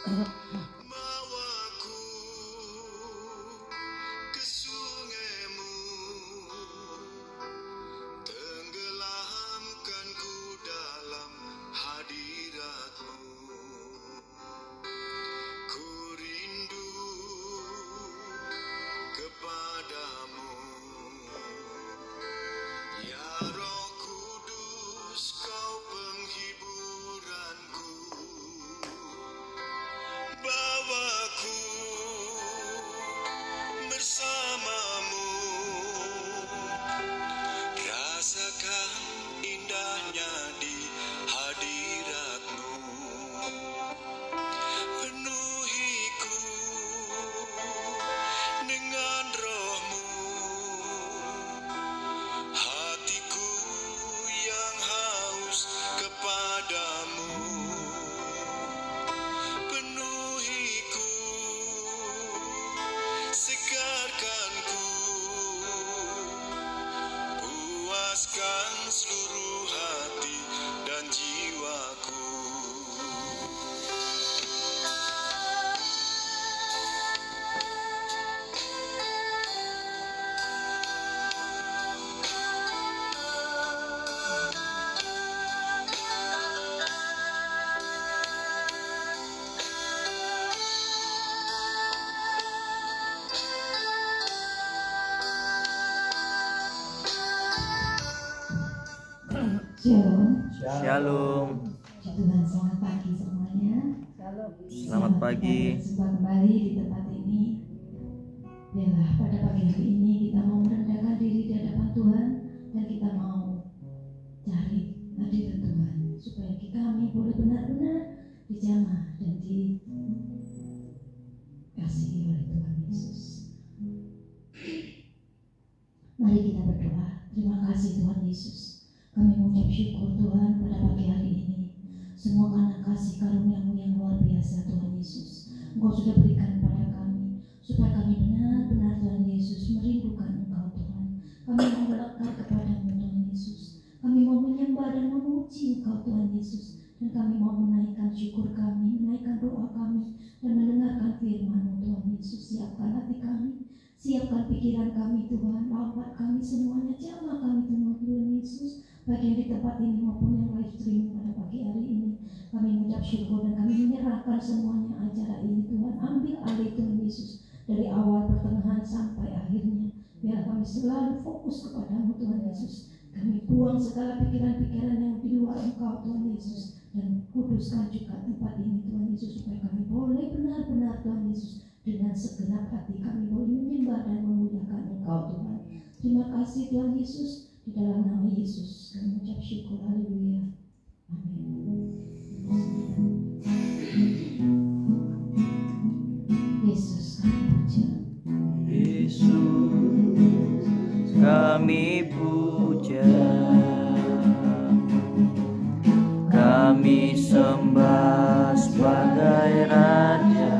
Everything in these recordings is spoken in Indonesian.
Bawaku ke sungaimu, tenggelamkanku dalam hadiratmu. Ku rindu kepadamu, ya Roh Kudus, kau penghiburanku. Bawaku bersamamu, rasakan indahnya di hadiratmu. Penuhiku dengan rohmu, hatiku yang haus kepadamu. Penuhiku, segarkanku, puaskan seluruh hati dan jiwaku. Shalom. Shalom. Tuhan, selamat pagi semuanya. Selamat pagi. Berjumpa kembali di tempat ini. Biarlah pada pagi hari ini kita mau merendahkan diri di hadapan Tuhan dan kita mau cari hadirat Tuhan supaya kami boleh benar-benar dijamah dan dikasihi oleh Tuhan Yesus. Mari kita berdoa. Terima kasih Tuhan Yesus. Kami mengucap syukur Tuhan pada pagi hari ini. Semua karena kasih karunia-Mu yang luar biasa Tuhan Yesus. Engkau sudah berikan kepada kami supaya kami benar-benar Tuhan Yesus merindukan Engkau Tuhan. Kami mau melekat kepada-Mu Tuhan Yesus. Kami mau menyembah dan memuji Engkau Tuhan Yesus. Dan kami mau menaikkan syukur kami, menaikkan doa kami, dan mendengarkan firman-Mu Tuhan Yesus. Siapkan hati kami, siapkan pikiran kami Tuhan, rawat kami semuanya, jamah kami Tuhan Yesus. Baik yang di tempat ini maupun yang live stream pada pagi hari ini, kami mengucap syukur dan kami menyerahkan semuanya acara ini Tuhan. Ambil alih Tuhan Yesus dari awal, pertengahan sampai akhirnya. Biar kami selalu fokus kepada-Mu Tuhan Yesus. Kami buang segala pikiran-pikiran yang di luar Engkau Tuhan Yesus, dan kuduskan juga tempat ini Tuhan Yesus supaya kami boleh benar-benar Tuhan Yesus dengan segenap hati kami boleh menyembah dan memuliakan Engkau Tuhan. Terima kasih Tuhan Yesus. Di dalam nama Yesus kami mengucap syukur. Haleluya. Amin. Yesus kami puja. Yesus kami puja, kami sembah sebagai Raja.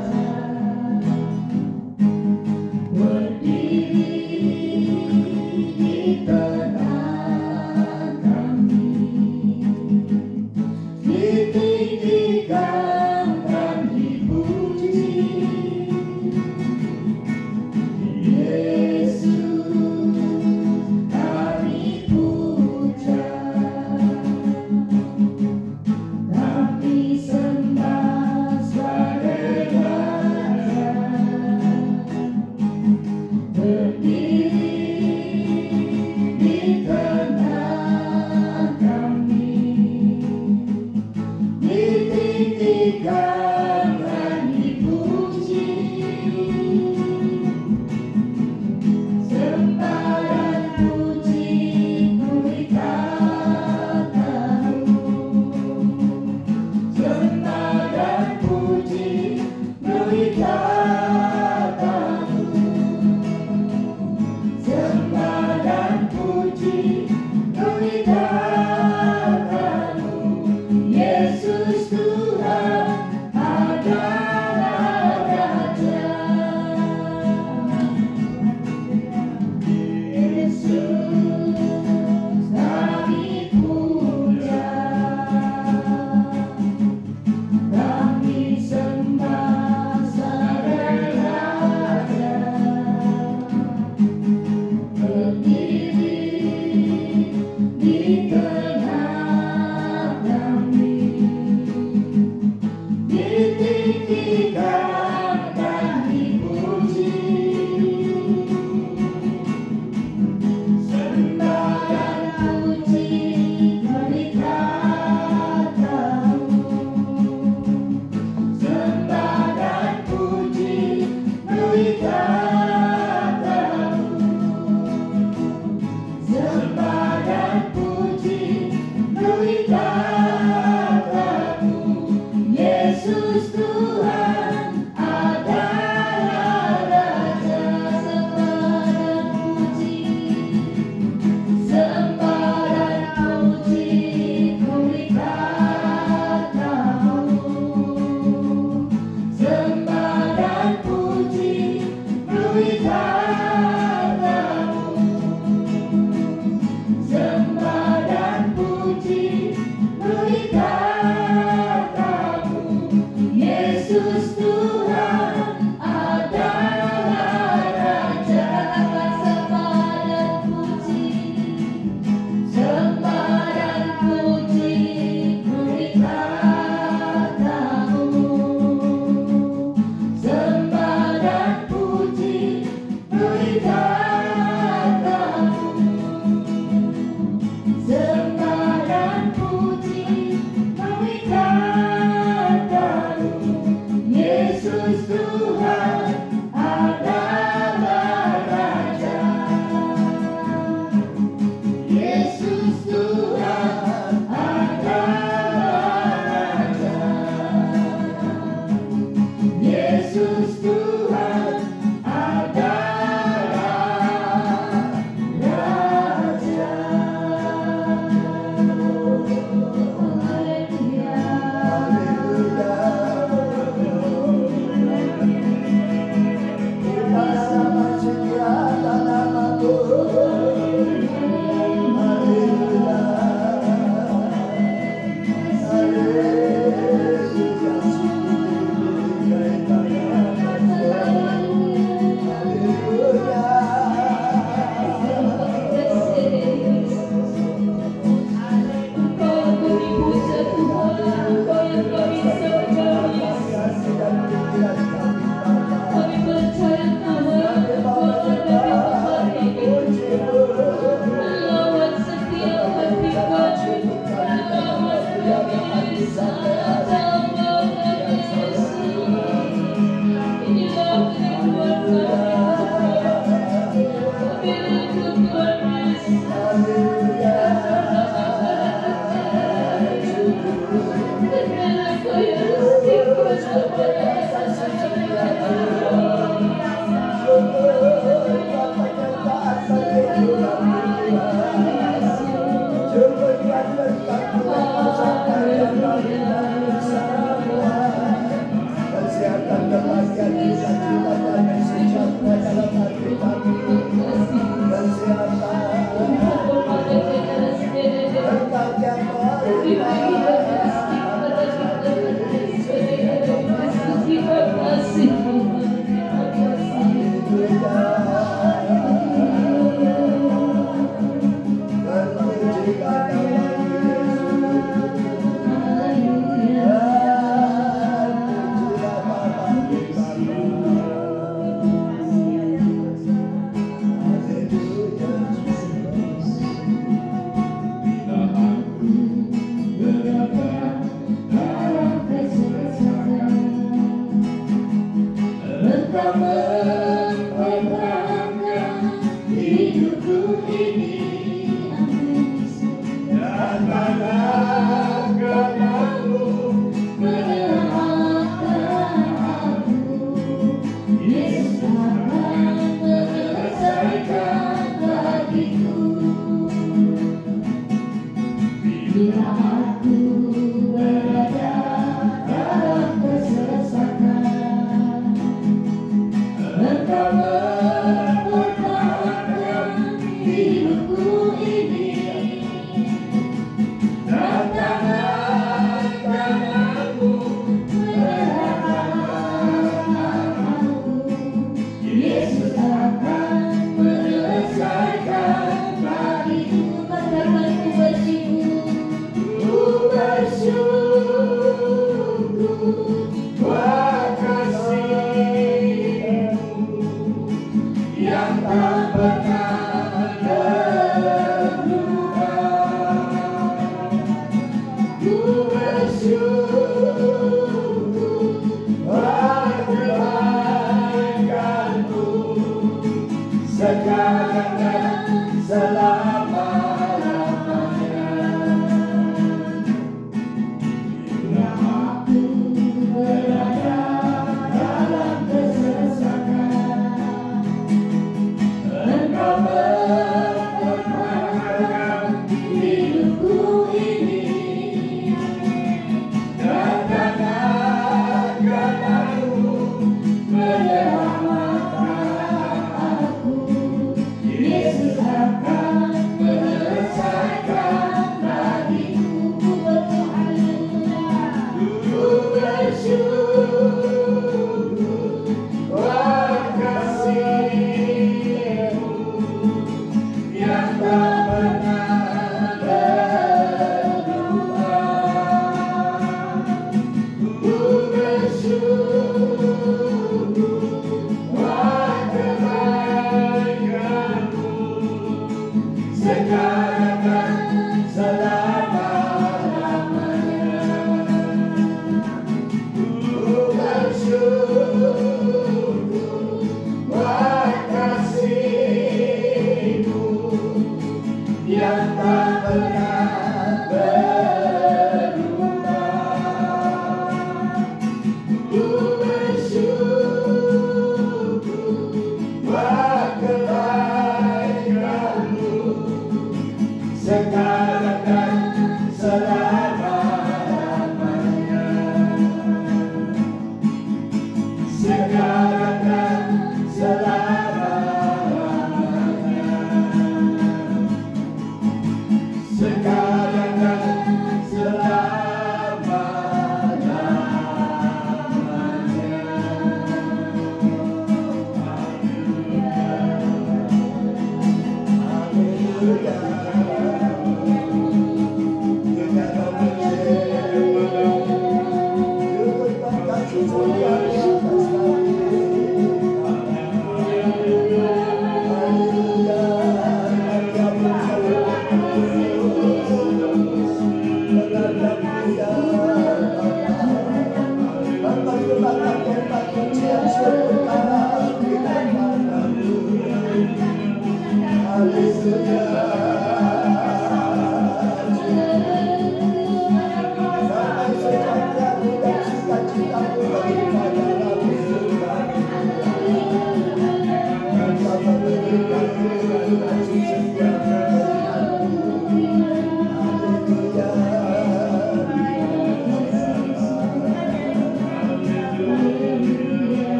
Hallelujah.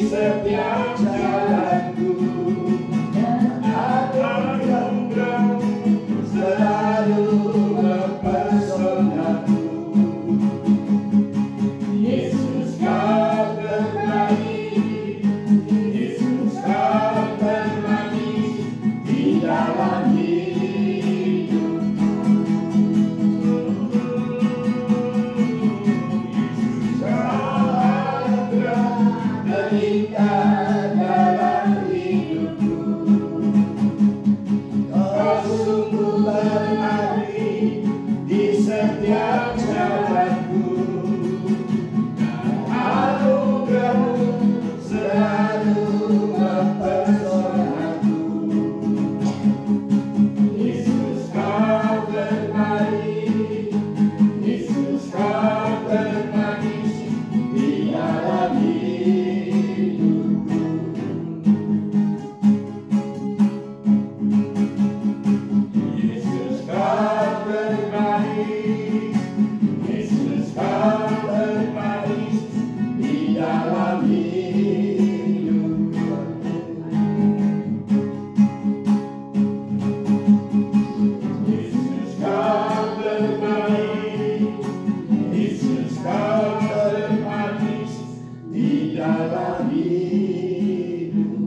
setiap jalanku, dan anugerah-Mu selalu mempesonaku. Yesus Kau terbaik, Yesus Kau termanis di dalam hidupku. Yesus Kau anugerah terlihat dalam hidupku. Kau sungguh berarti di setiap jalanku, dan anugerah-Mu selalu mempesonaku. Yesus Kau terbaik, Yesus Kau termanis di dalam hidupku. Yesus Kau terbaik, Yesus Kau termanis di dalam hidupku. Yesus Kau terbaik, Yesus Kau termanis di dalam hidupku.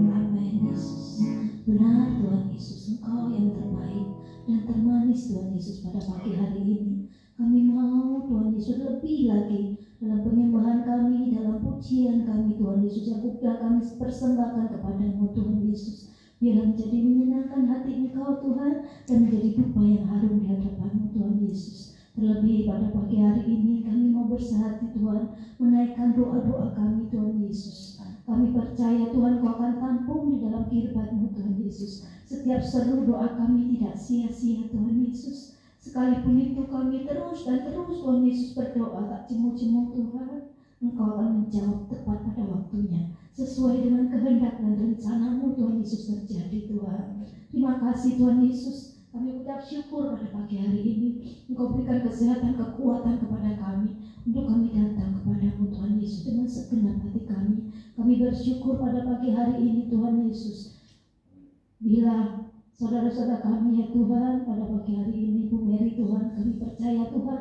Amin Yesus. Benar Tuhan Yesus, Engkau yang terbaik dan termanis Tuhan Yesus pada pagi hari ini. Kami mau Tuhan Yesus lebih lagi dalam penyembahan kami, dalam pujian kami Tuhan Yesus yang sudah kami persembahkan kepadamu Tuhan Yesus. Biarlah menjadi menyenangkan hati Engkau Tuhan dan menjadi dupa yang harum di hadapan-Mu Tuhan Yesus. Terlebih pada pagi hari ini kami mau bersehati Tuhan, menaikkan doa-doa kami Tuhan Yesus. Kami percaya Tuhan Kau akan tampung di dalam kehidupan-Mu Tuhan Yesus. Setiap seru doa kami tidak sia-sia Tuhan Yesus. Sekalipun itu kami terus dan terus Tuhan Yesus berdoa tak jemu-jemu Tuhan, Engkau akan menjawab tepat pada waktunya, sesuai dengan kehendak dan rencana-Mu Tuhan Yesus terjadi Tuhan. Terima kasih Tuhan Yesus. Kami ucap syukur pada pagi hari ini. Engkau berikan kesehatan, kekuatan kepada kami untuk kami datang kepadamu Tuhan Yesus dengan segenap hati kami. Kami bersyukur pada pagi hari ini Tuhan Yesus. Bila saudara-saudara kami ya Tuhan pada pagi hari ini, Bu Mary Tuhan, kami percaya Tuhan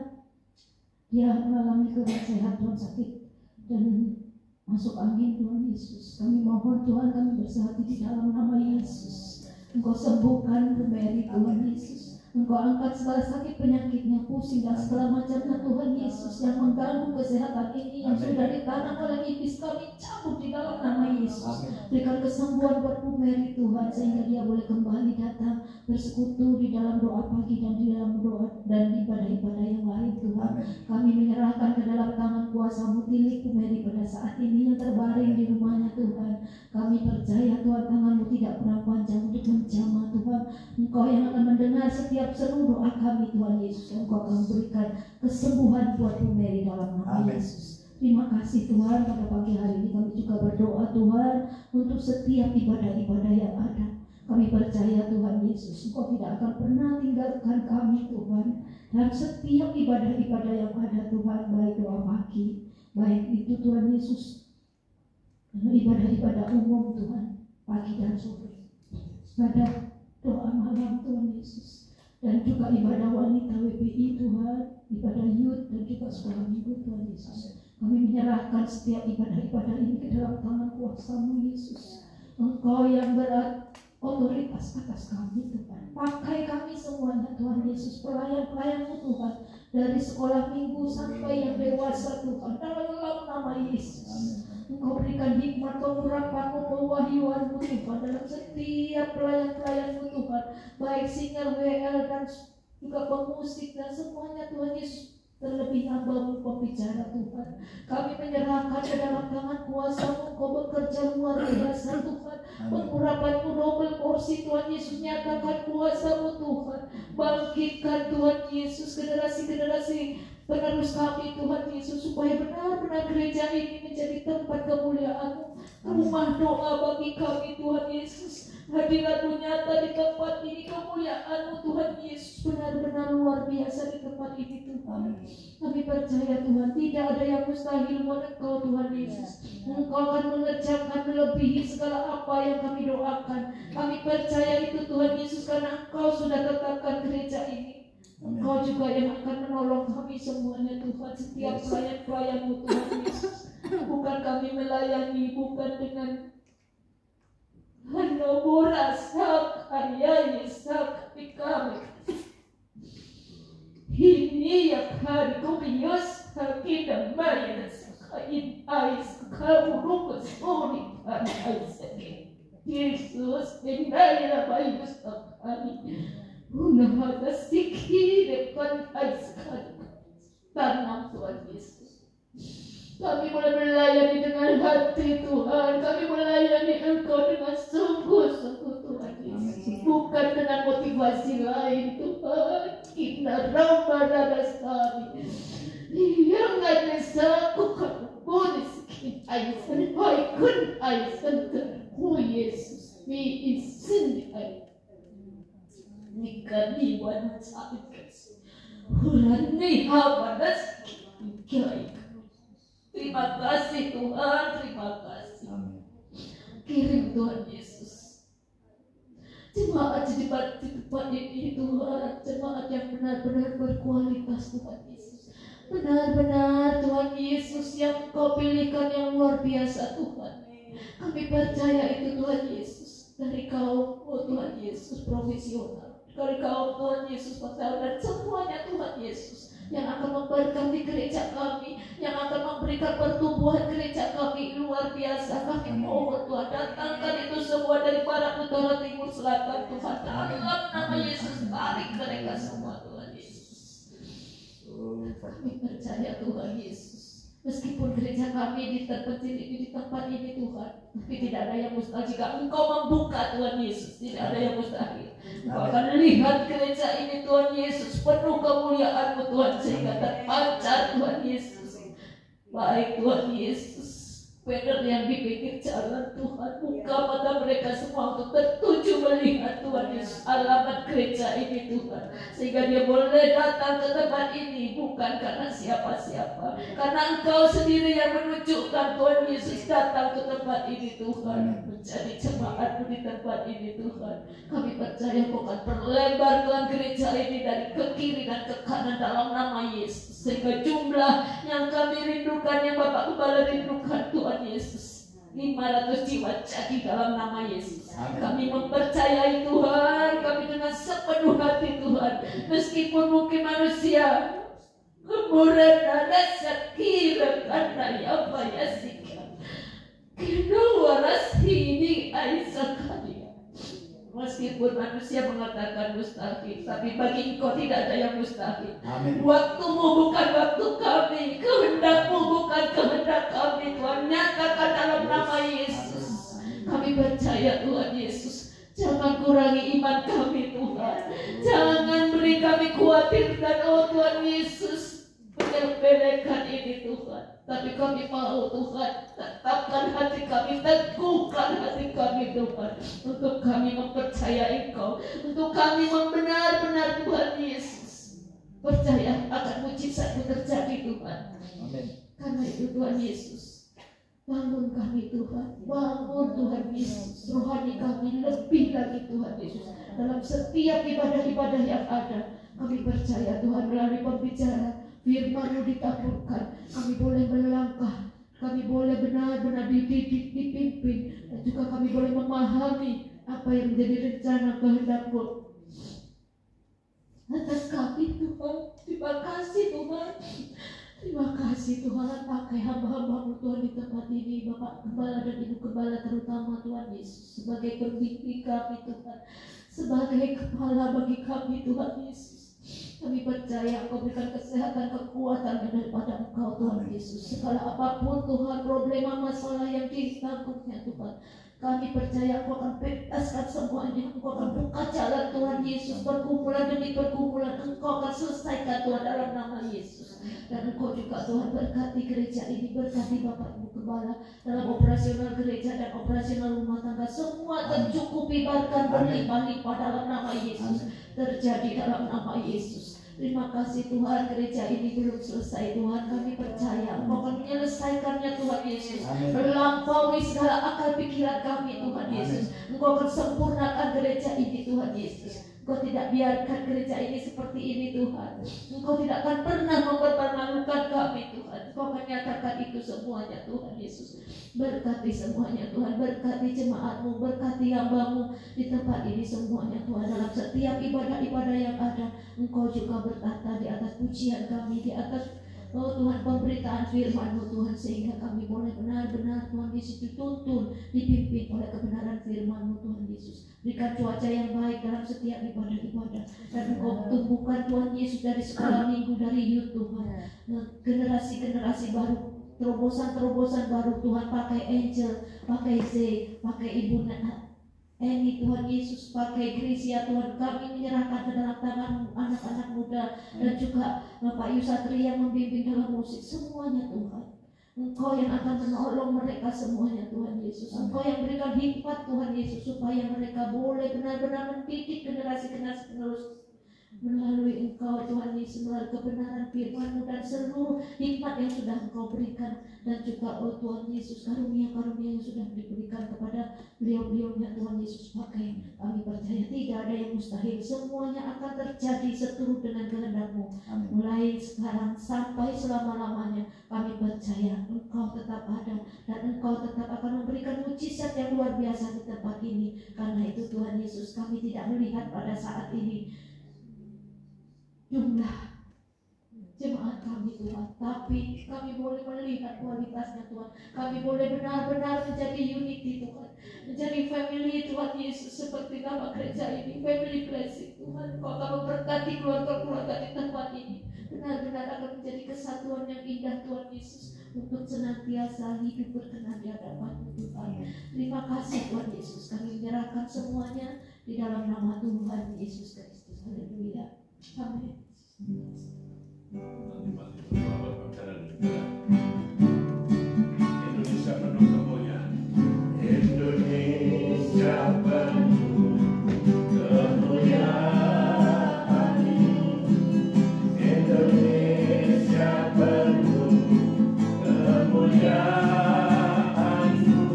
dia mengalami kurang sehat Tuhan, sakit dan masuk angin Tuhan Yesus. Kami mohon Tuhan, kami bersehati di dalam nama Yesus. Engkau sembuhkan Bu Mary Tuhan Yesus. Engkau angkat segala sakit penyakitnya, pusing dan segala macamnya Tuhan Yesus yang mengganggu kesehatan ini yang sudah ditanam oleh iblis, kami cabut di dalam nama Yesus. Berikan kesembuhan buat Bu Mary Tuhan sehingga dia boleh kembali datang bersekutu di dalam doa pagi dan di dalam doa dan ibadah-ibadah yang lain Tuhan. Kami menyerahkan ke dalam tangan kuasa-Mu tilik Bu Mary pada saat ini yang terbaring di rumahnya Tuhan. Kami percaya Tuhan, tangan-Mu tidak pernah panjang untuk menjamah Tuhan. Engkau yang akan mendengar setiap seru doa kami Tuhan Yesus. Engkau akan berikan kesembuhan buat Bu Mary dalam nama Yesus. Terima kasih Tuhan, pada pagi hari ini kami juga berdoa Tuhan untuk setiap ibadah-ibadah yang ada. Kami percaya Tuhan Yesus, Engkau tidak akan pernah tinggalkan kami Tuhan dalam setiap ibadah-ibadah yang ada Tuhan, baik doa pagi, baik itu Tuhan Yesus ibadah-ibadah umum Tuhan, pagi dan sore, ibadah doa malam Tuhan Yesus, dan juga ibadah wanita WPI Tuhan, ibadah youth dan juga sekolah minggu Tuhan Yesus. Kami menyerahkan setiap ibadah-ibadah ini ke dalam tangan kuasa-Mu Yesus. Engkau yang otoritas atas kami Tuhan. Pakai kami semuanya Tuhan Yesus, pelayan-pelayan-Mu Tuhan, dari sekolah minggu sampai yang dewasa Tuhan, dalam nama Yesus. Engkau berikan hikmat, pengurapan-Mu, pewahyuan-Mu Tuhan dalam setiap pelayan-pelayan-Mu Tuhan, baik singer, WL dan juga pemusik dan semuanya Tuhan Yesus. Terlebih hamba-Mu pembicara Tuhan, kami menyerahkan ke dalam tangan kuasa-Mu. Engkau bekerja luar biasa Tuhan. Pengurapan-Mu double porsi Tuhan Yesus. Nyatakan kuasa-Mu Tuhan. Bangkitkan Tuhan Yesus generasi-generasi penerus kami Tuhan Yesus, supaya benar-benar gereja ini menjadi tempat kemuliaan-Mu, rumah doa bagi kami Tuhan Yesus. Hadirat-Mu nyata di tempat ini, kemuliaan-Mu Tuhan Yesus benar-benar luar biasa di tempat ini Tuhan. Kami percaya Tuhan, tidak ada yang mustahil buat Engkau Tuhan Yesus. Engkau akan mengerjakan melebihi segala apa yang kami doakan. Kami percaya itu Tuhan Yesus, karena Engkau sudah tetapkan gereja ini. Engkau juga yang akan menolong kami semuanya Tuhan, setiap pelayan-pelayan-Mu Tuhan Yesus. Bukan kami melayani, bukan dengan hanya borasak ayah Yesak kami. Ini yang hari kubius kita bayar sekain ais kamu lupas ori pada aisake. Yesus menayar bayar sekali. Unah ada sikhi depan aiskali. Tanam Tuhan Yesus. Kami boleh melayani dengan hati Tuhan. Kami melayani Engkau dengan sungguh-sungguh Tuhan Yesus. Bukan dengan motivasi lain Tuhan. Kita ramah-ramah sekali. Yang ada saku kabunis aisan. Hai kun aisan. Oh Yesus. Mi isin ai. Nikah di wan sa'ikas. Hurani habanas kiai. Terima kasih Tuhan, terima kasih. Kirim Tuhan Yesus jemaat di tempat ini Tuhan, jemaat yang benar-benar berkualitas Tuhan Yesus. Benar-benar Tuhan Yesus yang Kau pilihkan yang luar biasa Tuhan. Kami percaya itu Tuhan Yesus. Dari Kau, oh Tuhan Yesus profesional. Dari Kau Tuhan Yesus pasal dan semuanya Tuhan Yesus yang akan memberkati gereja kami, yang akan memberikan pertumbuhan gereja kami luar biasa. Kami mohon Tuhan, datangkan itu semua dari barat, utara, timur, selatan Tuhan. Dalam nama Yesus, tarik mereka semua Tuhan Yesus. Kami percaya Tuhan Yesus. Meskipun gereja kami terpencil di tempat ini Tuhan, tapi tidak ada yang mustahil. Jika Engkau membuka Tuhan Yesus, tidak ada yang mustahil. Engkau akan lihat gereja ini Tuhan Yesus penuh kemuliaan-Mu Tuhan, sehingga terpancar Tuhan Yesus. Baik Tuhan Yesus, benar yang di pinggir jalan Tuhan, buka mata mereka semua untuk tertuju melihat Tuhan Yesus alamat gereja ini Tuhan, sehingga dia boleh datang ke tempat ini bukan karena siapa-siapa, karena Engkau sendiri yang menunjukkan Tuhan Yesus datang ke tempat ini Tuhan, menjadi jemaat-Mu di tempat ini Tuhan. Kami percaya Kau akan perlebar Tuhan gereja ini dari ke kiri dan ke kanan dalam nama Yesus, sehingga jumlah yang kami rindukan, yang Bapak Gembala rindukan Tuhan Yesus, 500 jiwa jadi dalam nama Yesus. Kami mempercayai Tuhan, kami dengan sepenuh hati Tuhan, meskipun mungkin manusia kemudian ada sakit karena apa ya sikap kedua ini Aisyah kali. Meskipun manusia mengatakan mustahil, tapi bagi Engkau tidak ada yang mustahil. Waktu-Mu bukan waktu kami, kehendak-Mu bukan kehendak kami. Tuhan, nyatakan dalam nama Yesus. Kami percaya Tuhan Yesus. Jangan kurangi iman kami Tuhan. Jangan beri kami khawatirkan, oh Tuhan Yesus, menyepelekan ini Tuhan. Tapi kami mau Tuhan, tetapkan hati kami, teguhkan hati kami Tuhan, untuk kami mempercayai Engkau, untuk kami benar-benar Tuhan Yesus percaya akan mujizat-Mu terjadi Tuhan. Amin. Karena itu Tuhan Yesus, bangun kami Tuhan, bangun Tuhan Yesus, rohani kami lebih lagi Tuhan Yesus dalam setiap ibadah-ibadah yang ada. Kami percaya Tuhan melalui pembicaraan firman-Mu ditaburkan, kami boleh melangkah, kami boleh benar-benar dididik, dipimpin, dan juga kami boleh memahami apa yang menjadi rencana kehendak-Mu atas kami Tuhan. Terima kasih Tuhan. Terima kasih Tuhan, pakai hamba-hamba-Mu Tuhan di tempat ini, Bapak Gembala dan Ibu Gembala terutama Tuhan Yesus, sebagai pembimbing kami Tuhan, sebagai kepala bagi kami Tuhan Yesus. Kami percaya Engkau berikan kesehatan, kekuatan daripada Engkau Tuhan Yesus. Segala apapun Tuhan, problema, masalah yang ditanggungnya Tuhan, kami percaya Engkau akan bebaskan semuanya. Engkau akan buka jalan Tuhan Yesus. Pergumulan demi pergumulan Engkau akan selesaikan Tuhan dalam nama Yesus. Dan Engkau juga Tuhan berkati gereja ini, berkati Bapak Ibu Gembala dalam operasional gereja dan operasional rumah tangga. Semua tercukupi, bahkan berlimpah-limpah dalam nama Yesus. Terjadi dalam nama Yesus. Terima kasih Tuhan, gereja ini belum selesai Tuhan. Kami percaya Engkau akan menyelesaikannya Tuhan Yesus. Melampaui segala akal pikiran kami Tuhan Yesus. Engkau akan sempurnakan gereja ini Tuhan Yesus. Engkau tidak biarkan gereja ini seperti ini Tuhan. Engkau tidak akan pernah mempermalukan kami Tuhan. Engkau akan nyatakan itu semuanya Tuhan Yesus. Berkati semuanya Tuhan. Berkati jemaat-Mu, berkati hamba-Mu di tempat ini semuanya Tuhan. Dalam setiap ibadah-ibadah yang ada, Engkau juga bertata di atas pujian kami, di atas Tuhan pemberitaan firman-Mu Tuhan, sehingga kami boleh benar-benar Tuhan Yesus dituntun, dipimpin oleh kebenaran firman-Mu Tuhan Yesus. Berikan cuaca yang baik dalam setiap ibadah-ibadah, dan Engkau tumbuhkan Tuhan Yesus dari sekolah minggu, dari youth Tuhan, generasi-generasi baru, terobosan-terobosan baru Tuhan, pakai Angel, pakai Z, pakai Ibu Eni Tuhan Yesus, pakai Grisia Tuhan. Kami menyerahkan ke dalam tangan anak-anak muda dan juga Bapak Yusatri yang membimbing dalam musik. Semuanya Tuhan, Engkau yang akan menolong mereka semuanya Tuhan Yesus. Engkau yang berikan hikmat Tuhan Yesus, supaya mereka boleh benar-benar mendidik generasi-generasi penerus melalui Engkau Tuhan Yesus, melalui kebenaran firman-Mu dan seluruh hikmat yang sudah Engkau berikan, dan juga Tuhan Yesus karunia-karunia yang sudah diberikan kepada beliau-beliaunya Tuhan Yesus. Pakai, kami percaya tidak ada yang mustahil, semuanya akan terjadi seturut dengan kehendak-Mu. Mulai sekarang sampai selama-lamanya kami percaya Engkau tetap ada, dan Engkau tetap akan memberikan mujizat yang luar biasa di tempat ini. Karena itu Tuhan Yesus, kami tidak melihat pada saat ini jumlah jemaat kami Tuhan, tapi kami boleh melihat kualitasnya Tuhan. Kami boleh benar-benar menjadi unity Tuhan, menjadi family Tuhan Yesus, seperti nama gereja ini, family blessing Tuhan. Kau akan memberkati keluarga-keluarga di tempat ini, benar-benar akan menjadi kesatuan yang indah Tuhan Yesus, untuk senantiasa hidup berkenan di hadapan-Mu Tuhan. Terima kasih Tuhan Yesus, kami menyerahkan semuanya di dalam nama Tuhan Yesus Kristus. Haleluya. Amin. Indonesia penuh kemuliaan. Indonesia penuh kemuliaan. Indonesia penuh kemuliaan.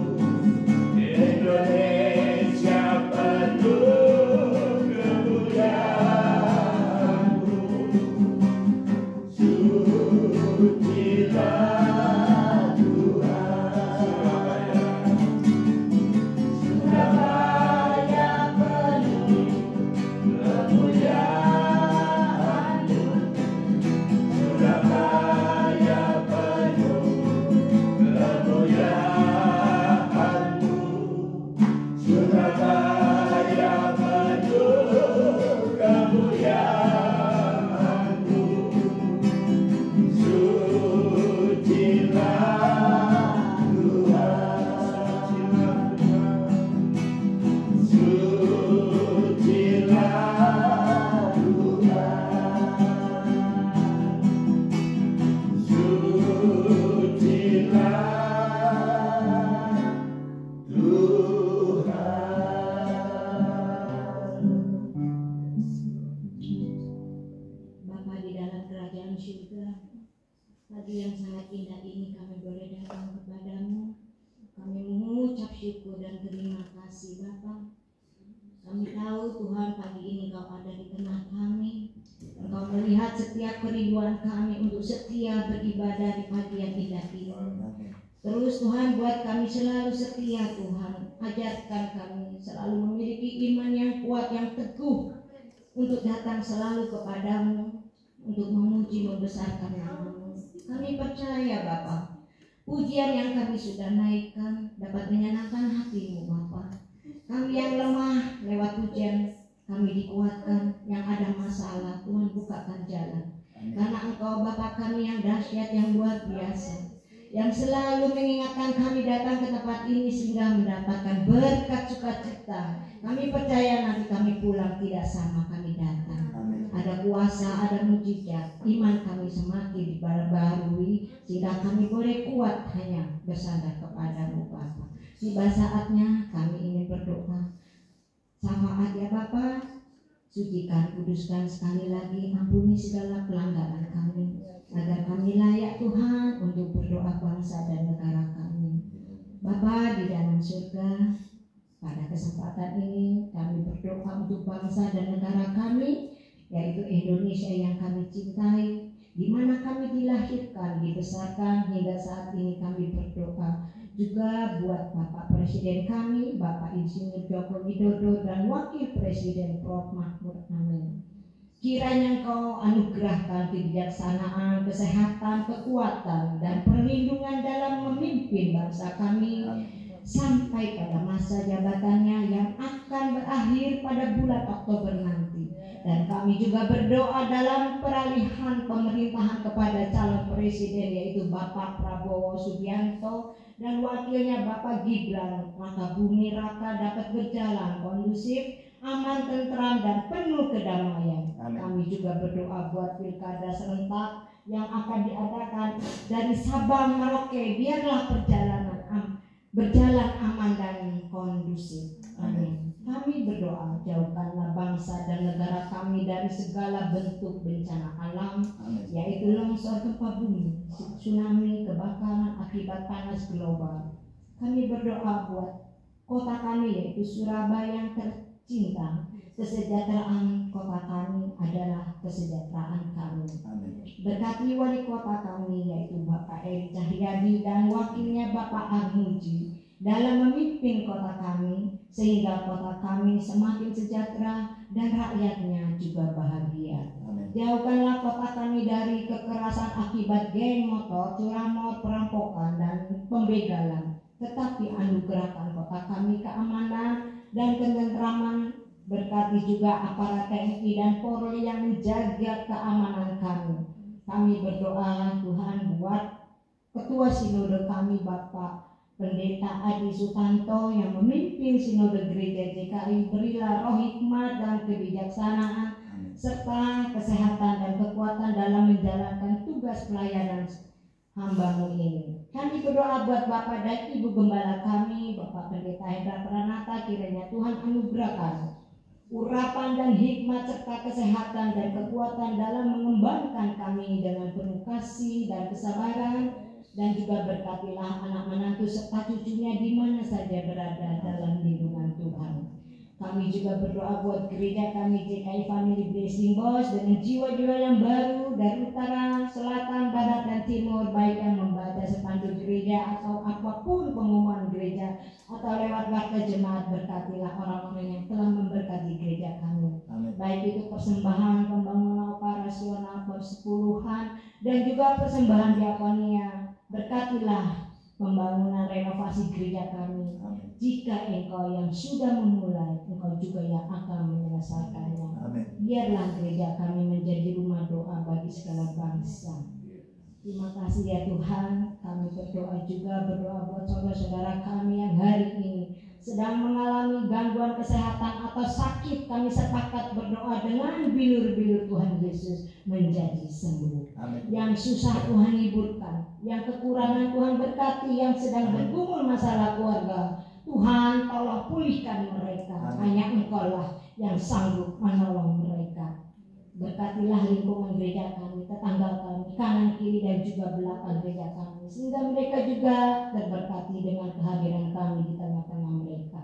Indonesia penuh kemuliaan. Sucilah Tuhan. Surabaya penuh kemuliaan-Mu. Surabaya penuh kemuliaan-Mu. Surabaya penuh kemuliaan-Mu. Sucilah Tuhan. Sucilah Tuhan. Sucilah Tuhan. Bapa di dalam kerajaan surga, pagi yang sangat indah ini kami boleh datang kepadamu. Kami mengucap syukur dan terima kasih Bapa. Kami tahu Tuhan, pagi ini Kau ada di tengah kami. Engkau melihat setiap kerinduan kami untuk setia beribadah di pagi yang indah ini. Terus Tuhan, buat kami selalu setia Tuhan. Ajarkan kami selalu memiliki iman yang kuat, yang teguh, untuk datang selalu kepadamu, untuk memuji membesarkan nama-Mu. Kami percaya Bapa, pujian yang kami sudah naikkan dapat menyenangkan hati-Mu Bapa. Kami yang lemah lewat pujian kami dikuatkan. Yang ada masalah, Tuhan bukakan jalan. Karena Engkau Bapa kami yang dahsyat, yang luar biasa, yang selalu mengingatkan kami datang ke tempat ini sehingga mendapatkan berkat sukacita. Kami percaya nanti kami pulang tidak sama kami datang. Ada kuasa, ada mujizat. Iman kami semakin diperbarui sehingga kami boleh kuat hanya bersandar kepada-Mu Bapa. Tiba saatnya kami ingin berdoa. Syafaat ya Bapa, sucikan, kuduskan sekali lagi, ampuni segala pelanggaran kami, agar kami layak Tuhan untuk berdoa bangsa dan negara kami. Bapa di dalam surga, pada kesempatan ini kami berdoa untuk bangsa dan negara kami, yaitu Indonesia yang kami cintai, di mana kami dilahirkan, dibesarkan, hingga saat ini kami berdoa juga buat Bapak Presiden kami, Bapak Insinyur Joko Widodo, dan Wakil Presiden Prof. Mahfud. Amin. Kiranya Engkau anugerahkan kebijaksanaan, kesehatan, kekuatan, dan perlindungan dalam memimpin bangsa kami sampai pada masa jabatannya yang akan berakhir pada bulan Oktober nanti. Dan kami juga berdoa dalam peralihan pemerintahan kepada calon presiden, yaitu Bapak Prabowo Subianto dan wakilnya Bapak Gibran, maka bumi raka dapat berjalan kondusif, aman, tentram, dan penuh kedamaian. Amin. Kami juga berdoa buat pilkada serentak yang akan diadakan dari Sabang Merauke, biarlah perjalanan berjalan aman dan kondusif. Amin. Kami berdoa, jauhkanlah bangsa dan negara kami dari segala bentuk bencana alam. Amin. Yaitu longsor, gempa bumi, tsunami, kebakaran akibat panas global. Kami berdoa buat kota kami, yaitu Surabaya yang tercinta. Kesejahteraan kota kami adalah kesejahteraan kami. Amin. Berkati wali kota kami, yaitu Bapak Eri Cahyadi dan wakilnya Bapak Armuji dalam memimpin kota kami, sehingga kota kami semakin sejahtera dan rakyatnya juga bahagia. Amin. Jauhkanlah kota kami dari kekerasan akibat geng motor, curanmor, perampokan, dan pembegalan. Tetapi anugerahkan kota kami keamanan dan ketentraman. Berkati juga aparat TNI dan Polri yang menjaga keamanan kami. Kami berdoa Tuhan buat Ketua Sinode kami Bapak Pendeta Adi Sutanto yang memimpin Sinode Gereja GKI, berilah roh hikmat dan kebijaksanaan serta kesehatan dan kekuatan dalam menjalankan tugas pelayanan hamba-Mu ini. Kami berdoa buat Bapak dan Ibu Gembala kami, Bapak Pendeta Hendra Pranata, kiranya Tuhan anugerahkan urapan dan hikmat serta kesehatan dan kekuatan dalam mengembangkan kami dengan penuh kasih dan kesabaran, dan juga berkatilah anak menantu serta cucunya di mana saja berada dalam lindungan Tuhan. Kami juga berdoa buat gereja kami GKI Family Blessing Boss dengan jiwa-jiwa yang baru dari utara, selatan, barat, dan timur, baik yang membaca spanduk gereja atau apapun pengumuman gereja atau lewat warta jemaat. Berkatilah orang-orang yang telah memberkati gereja kami. Amin. Baik itu persembahan, pembangunan operasional, persepuluhan, dan juga persembahan diakonia. Berkatilah pembangunan renovasi gereja kami. Amin. Jika Engkau yang sudah memulai, Engkau juga yang akan menyelesaikannya. Amin. Biarlah gereja kami menjadi rumah doa bagi segala bangsa. Terima kasih ya Tuhan. Kami berdoa buat saudara-saudara kami yang hari ini sedang mengalami gangguan kesehatan atau sakit. Kami sepakat berdoa dengan bilur-bilur Tuhan Yesus menjadi sembuh. Amin. Yang susah Tuhan hiburkan, yang kekurangan Tuhan berkati, yang sedang bergumul masalah keluarga, Tuhan tolong pulihkan mereka. Amin. Hanya Engkaulah yang sanggup menolong mereka. Berkatilah lingkungan gereja kami, tetangga kami, kanan kiri dan juga belakang gereja kami, sehingga mereka juga terberkati dengan kehadiran kami di tengah-tengah mereka.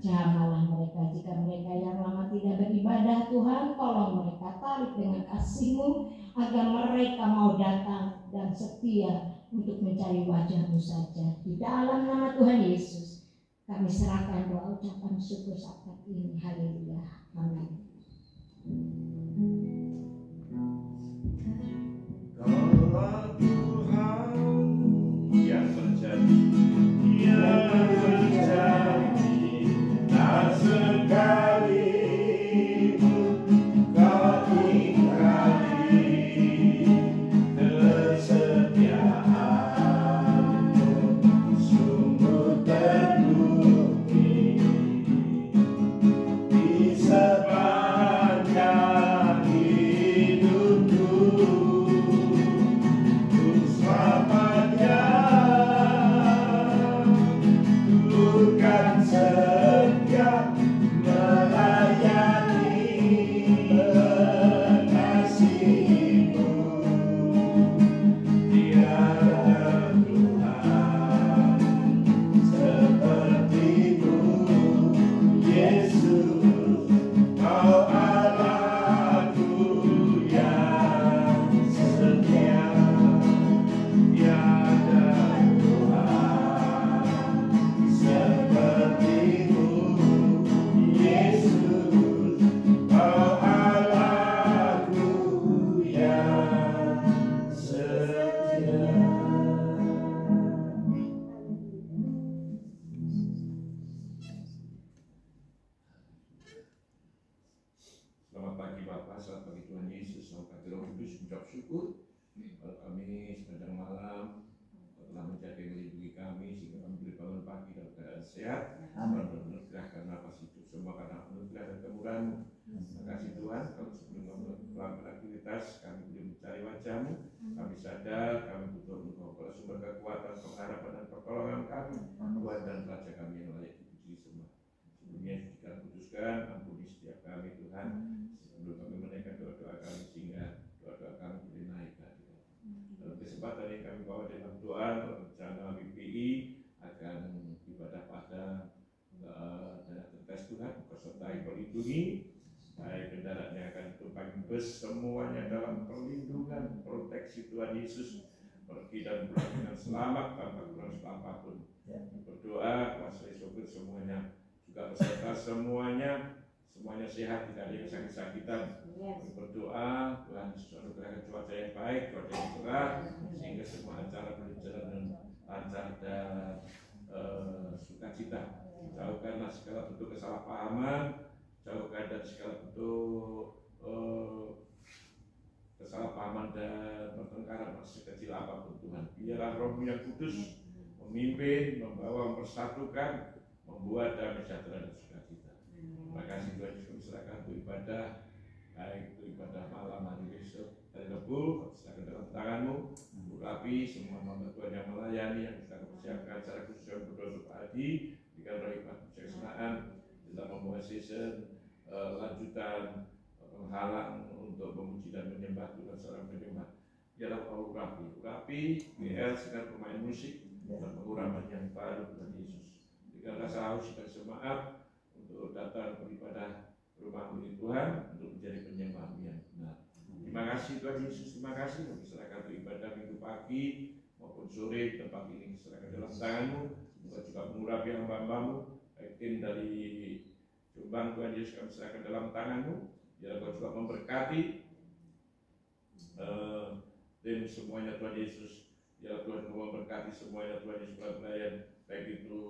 Jamalah mereka jika mereka yang lama tidak beribadah, Tuhan tolong mereka tarik dengan kasih-Mu agar mereka mau datang dan setia untuk mencari wajah-Mu saja. Di dalam nama Tuhan Yesus kami serahkan doa ucapan syukur saat ini. Haleluya. Amin. Kaulah Tuhan yang berjanji, tak sekali semoga Roh Kudus mengucap syukur kalau kami sepanjang malam telah menjaga melindungi kami sehingga kami boleh bangun pagi dalam keadaan sehat. Anugerah karena nafas hidup semua karena anugerah dan kemurahan-Mu. Terima kasih Tuhan, kalau sebelum kami melakukan aktivitas kami boleh mencari wajah-Mu. Kami sadar kami butuh Engkau kalau sumber kekuatan, pengharapan dan pertolongan kami, Tuhan dan Raja kami yang layak dipuji semua. Sebelumnya jika putuskan ampuni setiap kami Tuhan, sebelum kami menaikkan doa-doa kami sehingga doa-doa kami boleh naik ke hadirat. Dalam kesempatan ini kami bawa dalam doa rencana BPI akan ibadah pada dan tes Tuhan, sertai pelindungi baik kendaraan yang akan ditumpangi bus semuanya dalam perlindungan proteksi Tuhan Yesus, pergi dan pulang dengan selamat tanpa kurang apapun. Berdoa kuasa sopir semuanya juga peserta semuanya sehat, tidak ada yang sakit-sakitan. Berdoa Tuhan Yesus anugerahkan cuaca yang baik, cuaca yang cerah sehingga semua acara berjalan dengan lancar dan sukacita. Jauhkanlah segala bentuk kesalahpahaman, jauhkan dari segala bentuk kesalahpahaman dan pertengkaran sekecil apapun Tuhan. Biarlah Roh-Mu yang kudus memimpin, membawa, mempersatukan, membuat damai sejahtera dan sukacita. Terima kasih Tuhan Yesus, serahkan untuk ibadah, baik itu ibadah malam hari besok hari Rabu, serahkan dalam tangan-Mu. Urapi semua hamba Tuhan yang melayani, yang kita persiapkan secara khusus yang berdoa untuk Adi, dengan rahmat kesenangan dalam membawa season lanjutan penghalang untuk memuji dan menyembah Tuhan seorang penyembah. Biarlah kau urapi BL sedang pemain musik dan pengurapan yang baru Tuhan Yesus. Dengan rasa haus dan semangat untuk datang beribadah rumah milik Tuhan untuk menjadi penyembah yang benar. Terima kasih Tuhan Yesus, terima kasih. Kami serahkan untuk ibadah minggu pagi maupun sore tempat ini serahkan dalam tangan-Mu. Engkau juga mengurapi hamba-hamba-Mu, baik tim dari Jombang Tuhan Yesus kami serahkan dalam tangan-Mu. Biar Engkau juga memberkati tim semuanya Tuhan Yesus. Biar Tuhan memberkati semuanya Tuhan Yesus pelayan, baik itu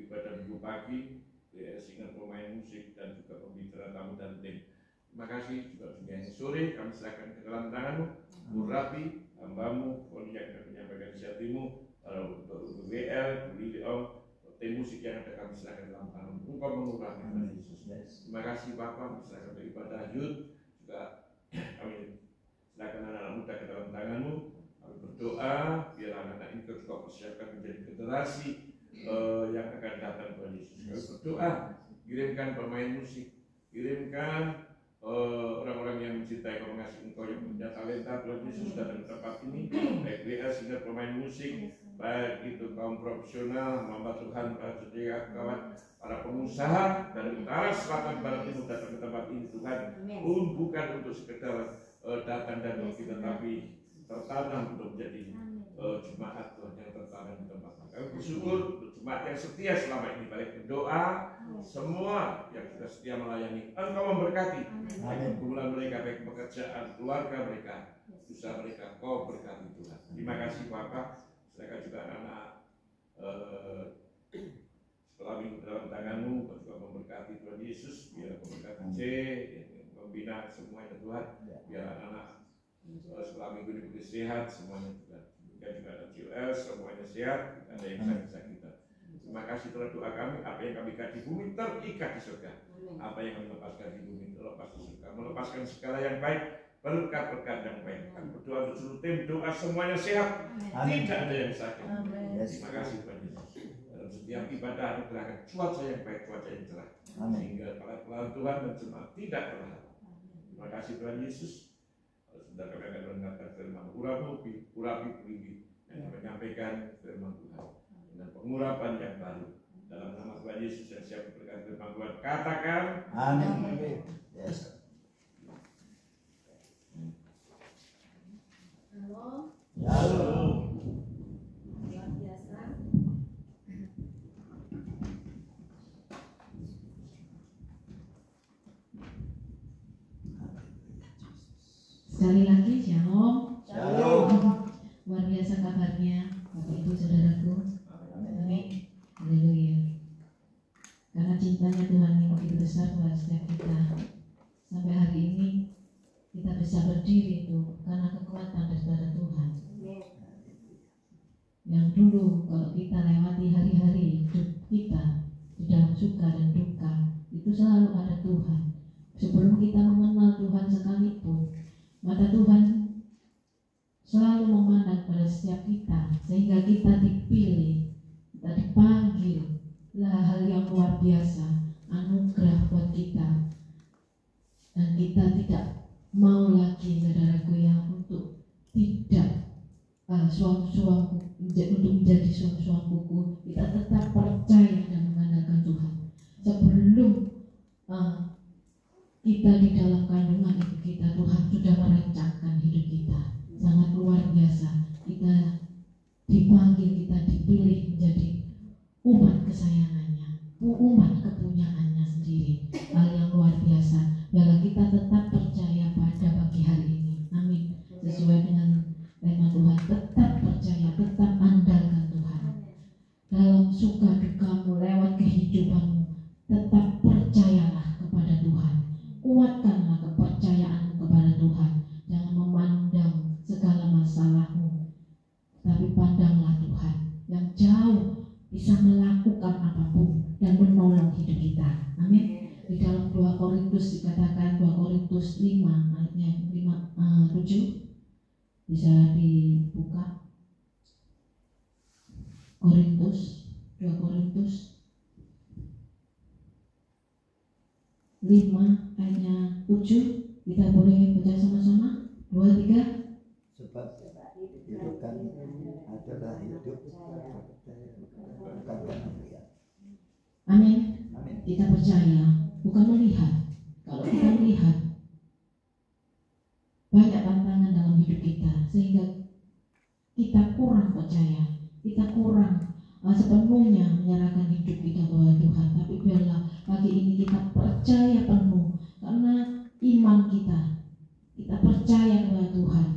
ibadah minggu pagi, sehingga pemain musik dan juga pembicara tamu dan tim. Terima kasih juga dunia yang sore kami serahkan ke dalam tangan-Mu. Urapi hamba-Mu, Poni yang akan menyampaikan isi-Mu, untuk WL, Buli Leong, tim musik yang ada kami serahkan dalam tangan-Mu. Engkau mengurapi Tuhan Yesus. Terima kasih Bapak, kami serahkan untuk ibadah youth, juga kami serahkan anak-anak muda ke dalam tangan-Mu. Kami berdoa biar anak-anak ini juga persiapkan menjadi generasi yang akan datang Tuhan Yesus. Kami berdoa, kirimkan pemain musik, kirimkan orang-orang yang mencintai Kau, mengasihi Engkau, yang punya talenta Tuhan Yesus datang ke tempat ini, baik WL sehingga pemain musik, baik itu kaum profesional, hamba Tuhan, para sejaya kawan, para pengusaha dari utara, selatan, barat, timur datang ke tempat ini Tuhan, bukan untuk sekedar datang dan pergi, tetapi tertanam untuk menjadi jemaat Tuhan yang tertanam di tempat ini. Kami bersyukur untuk jemaat yang setia selama ini, balik berdoa, semua yang sudah setia melayani, Engkau memberkati hubungan mereka, baik pekerjaan, keluarga mereka, usaha mereka, Kau berkati Tuhan. Terima kasih Bapak. Serahkan juga anak setelah minggu dalam tangan-Mu, Kau juga memberkati Tuhan Yesus, biar memberkati C, membina semuanya Tuhan, biar anak setelah minggu ini sehat semuanya Tuhan. Juga ada JL, semuanya sehat, ada yang sakit-sakitan. Terima kasih telah doa kami, apa yang kami ikat di bumi terikat di surga, apa yang kami lepaskan di bumi terlepas di surga, melepaskan segala yang baik, berkat-berkat yang baik. Kami berdoa untuk seluruh tim, doa semuanya sehat, tidak ada yang sakit. Terima kasih Tuhan Yesus. Dalam setiap ibadah anugerahkan cuaca yang baik, cuaca yang cerah, sehingga para pelayan Tuhan dan jemaat tidak terlambat. Terima kasih Tuhan Yesus. Sudah kami akan mendengarkan firman urapi pelindungi yang menyampaikan firman Tuhan dengan pengurapan yang baru dalam nama Tuhan Yesus yang siap berkat firman Tuhan. Katakan amin. Yes. Halo. Luar biasa. Sekali lagi shalom. Shalom. Luar biasa kabarnya Bapak Ibu Saudaraku. Amin. Haleluya. Karena cintanya Tuhan yang begitu besar buat setiap kita, sampai hari ini kita bisa berdiri itu karena kekuatan daripada Tuhan. Yang dulu kalau kita lewati hari-hari hidup kita di dalam suka dan duka, itu selalu ada Tuhan. Sebelum kita mengenal Tuhan sekalipun, mata Tuhan selalu memandang pada setiap kita, sehingga kita dipilih, kita dipanggil. Lah hal yang luar biasa, anugerah buat kita. Dan kita tidak mau lagi, saudaraku ya, untuk tidak untuk menjadi suam-suam. Kita tetap percaya dan mengandalkan Tuhan. Sebelum kita di dalam kandungan ibu kita, Tuhan sudah merancangkan hidup kita. Sangat luar biasa. Kita dipanggil, kita dipilih menjadi umat kesayangannya, umat kepunyaannya sendiri. Hal yang luar biasa. Biarlah kita tetap percaya pada pagi hari ini. Amin. Sesuai dengan tema Tuhan, tetap percaya, tetap andalkan Tuhan. Dalam suka dukamu, lewat kehidupanmu, tetap percayalah kepada Tuhan. Kuatkanlah kepercayaanmu kepada Tuhan. Jangan memandang segala masalahmu, tapi pandanglah Tuhan yang jauh bisa melakukan apapun dan menolong hidup kita. Amin. Di dalam 2 Korintus dikatakan, 2 Korintus 5 ayatnya 7, bisa dibuka. 2 Korintus 5 ayatnya 7, kita boleh baca sama-sama. 2, 3. Sebab hidup kami adalah hidup bukan karena melihat. Amin. Amin. Kita percaya, bukan melihat. Kalau kita melihat, banyak tantangan dalam hidup kita, sehingga kita kurang percaya, kita kurang sepenuhnya menyerahkan hidup kita kepada Tuhan. Tapi biarlah pagi ini kita percaya penuh, karena iman kita percaya kepada Tuhan,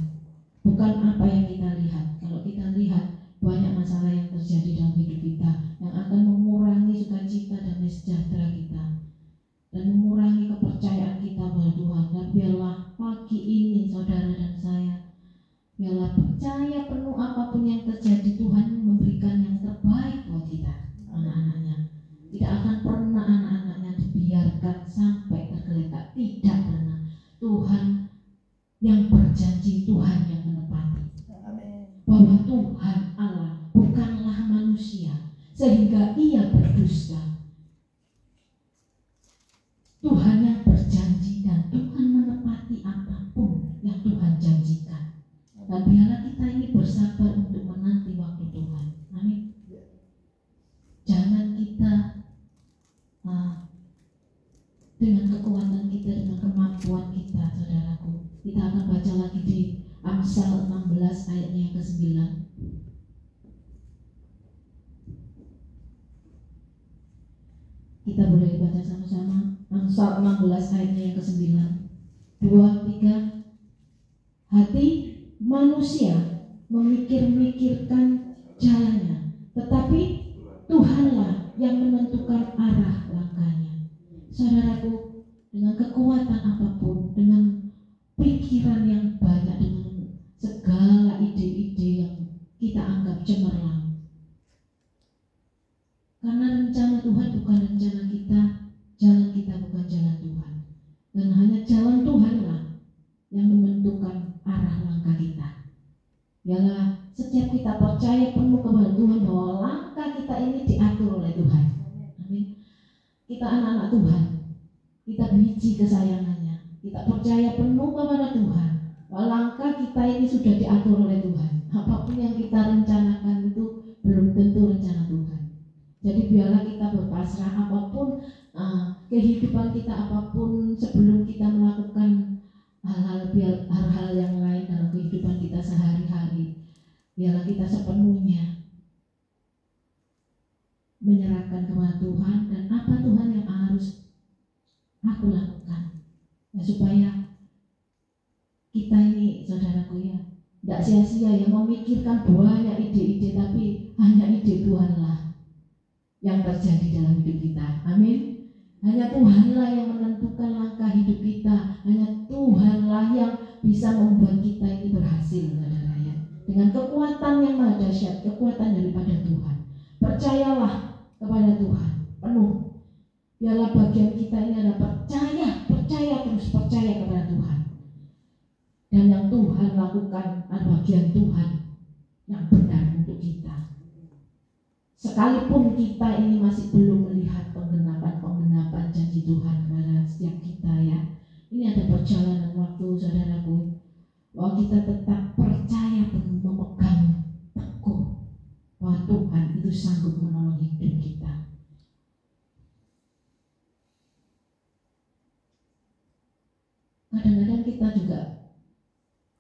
bukan apa yang kita lihat. Kalau kita lihat banyak masalah yang terjadi dalam hidup kita yang akan mengurangi sukacita dan sejahtera kita dan mengurangi kepercayaan kita pada Tuhan. Dan biarlah pagi ini saudara dan saya, biarlah percaya penuh apapun yang terjadi, Tuhan memberikan yang terbaik buat kita, anak-anaknya. Tidak akan pernah anak-anaknya dibiarkan sampai tergeletak, tidak pernah. Tuhan yang berjanji, Tuhan yang menepati. Bahwa Tuhan Allah bukanlah manusia sehingga ia berdusta. Tuhan yang berjanji dan Tuhan menepati apapun yang Tuhan janjikan. Dan biarlah kita ini bersabar untuk menanti waktu Tuhan. Amin. Jangan kita dengan kekuatan kita, dengan kemampuan kita, saudaraku. Kita akan baca lagi di Amsal 16 ayatnya yang ke-9. Kita boleh baca sama-sama. Amsal 16 ayatnya yang ke-9. 2, 3. Hati manusia memikir-mikirkan jalannya, tetapi Tuhanlah yang menentukan arah langkahnya. Saudaraku, dengan kekuatan apapun, dengan pikiran yang banyak, dengan segala ide-ide yang kita anggap cemerlang, karena rencana Tuhan bukan rencana kita, jalan kita bukan jalan Tuhan, dan hanya jalan Tuhanlah yang menentukan arah langkah kita. Biarlah setiap kita percaya penuh kepada Tuhan bahwa langkah kita ini diatur oleh Tuhan. Amin. Kita anak-anak Tuhan, kita biji kesayangannya, kita percaya penuh kepada Tuhan bahwa langkah kita ini sudah diatur oleh Tuhan. Apapun yang kita rencanakan itu belum tentu rencana Tuhan. Jadi biarlah kita berpasrah, apapun kehidupan kita, apapun sebelum kita melakukan hal-hal yang lain dalam kehidupan kita sehari-hari, biarlah kita sepenuhnya menyerahkan kepada Tuhan. Dan apa Tuhan yang harus aku lakukan, ya, supaya kita ini, saudaraku ya, tidak sia-sia ya memikirkan banyak ide-ide, tapi hanya ide Tuhanlah yang terjadi dalam hidup kita. Amin. Hanya Tuhanlah yang menentukan langkah hidup kita. Hanya Tuhanlah yang bisa membuat kita ini berhasil, saudara ya. Dengan kekuatan yang maha dahsyat, kekuatan daripada Tuhan. Percayalah kepada Tuhan penuh. Biarlah bagian kita ini adalah percaya terus percaya kepada Tuhan. Dan yang Tuhan lakukan adalah bagian Tuhan yang benar untuk kita. Sekalipun kita ini masih belum melihat penggenapan janji Tuhan kepada setiap kita ya. Ini ada perjalanan waktu, saudaraku, bahwa kita tetap percaya dan memegang teguh bahwa Tuhan itu sanggup menolong hidup kita. Kadang-kadang kita juga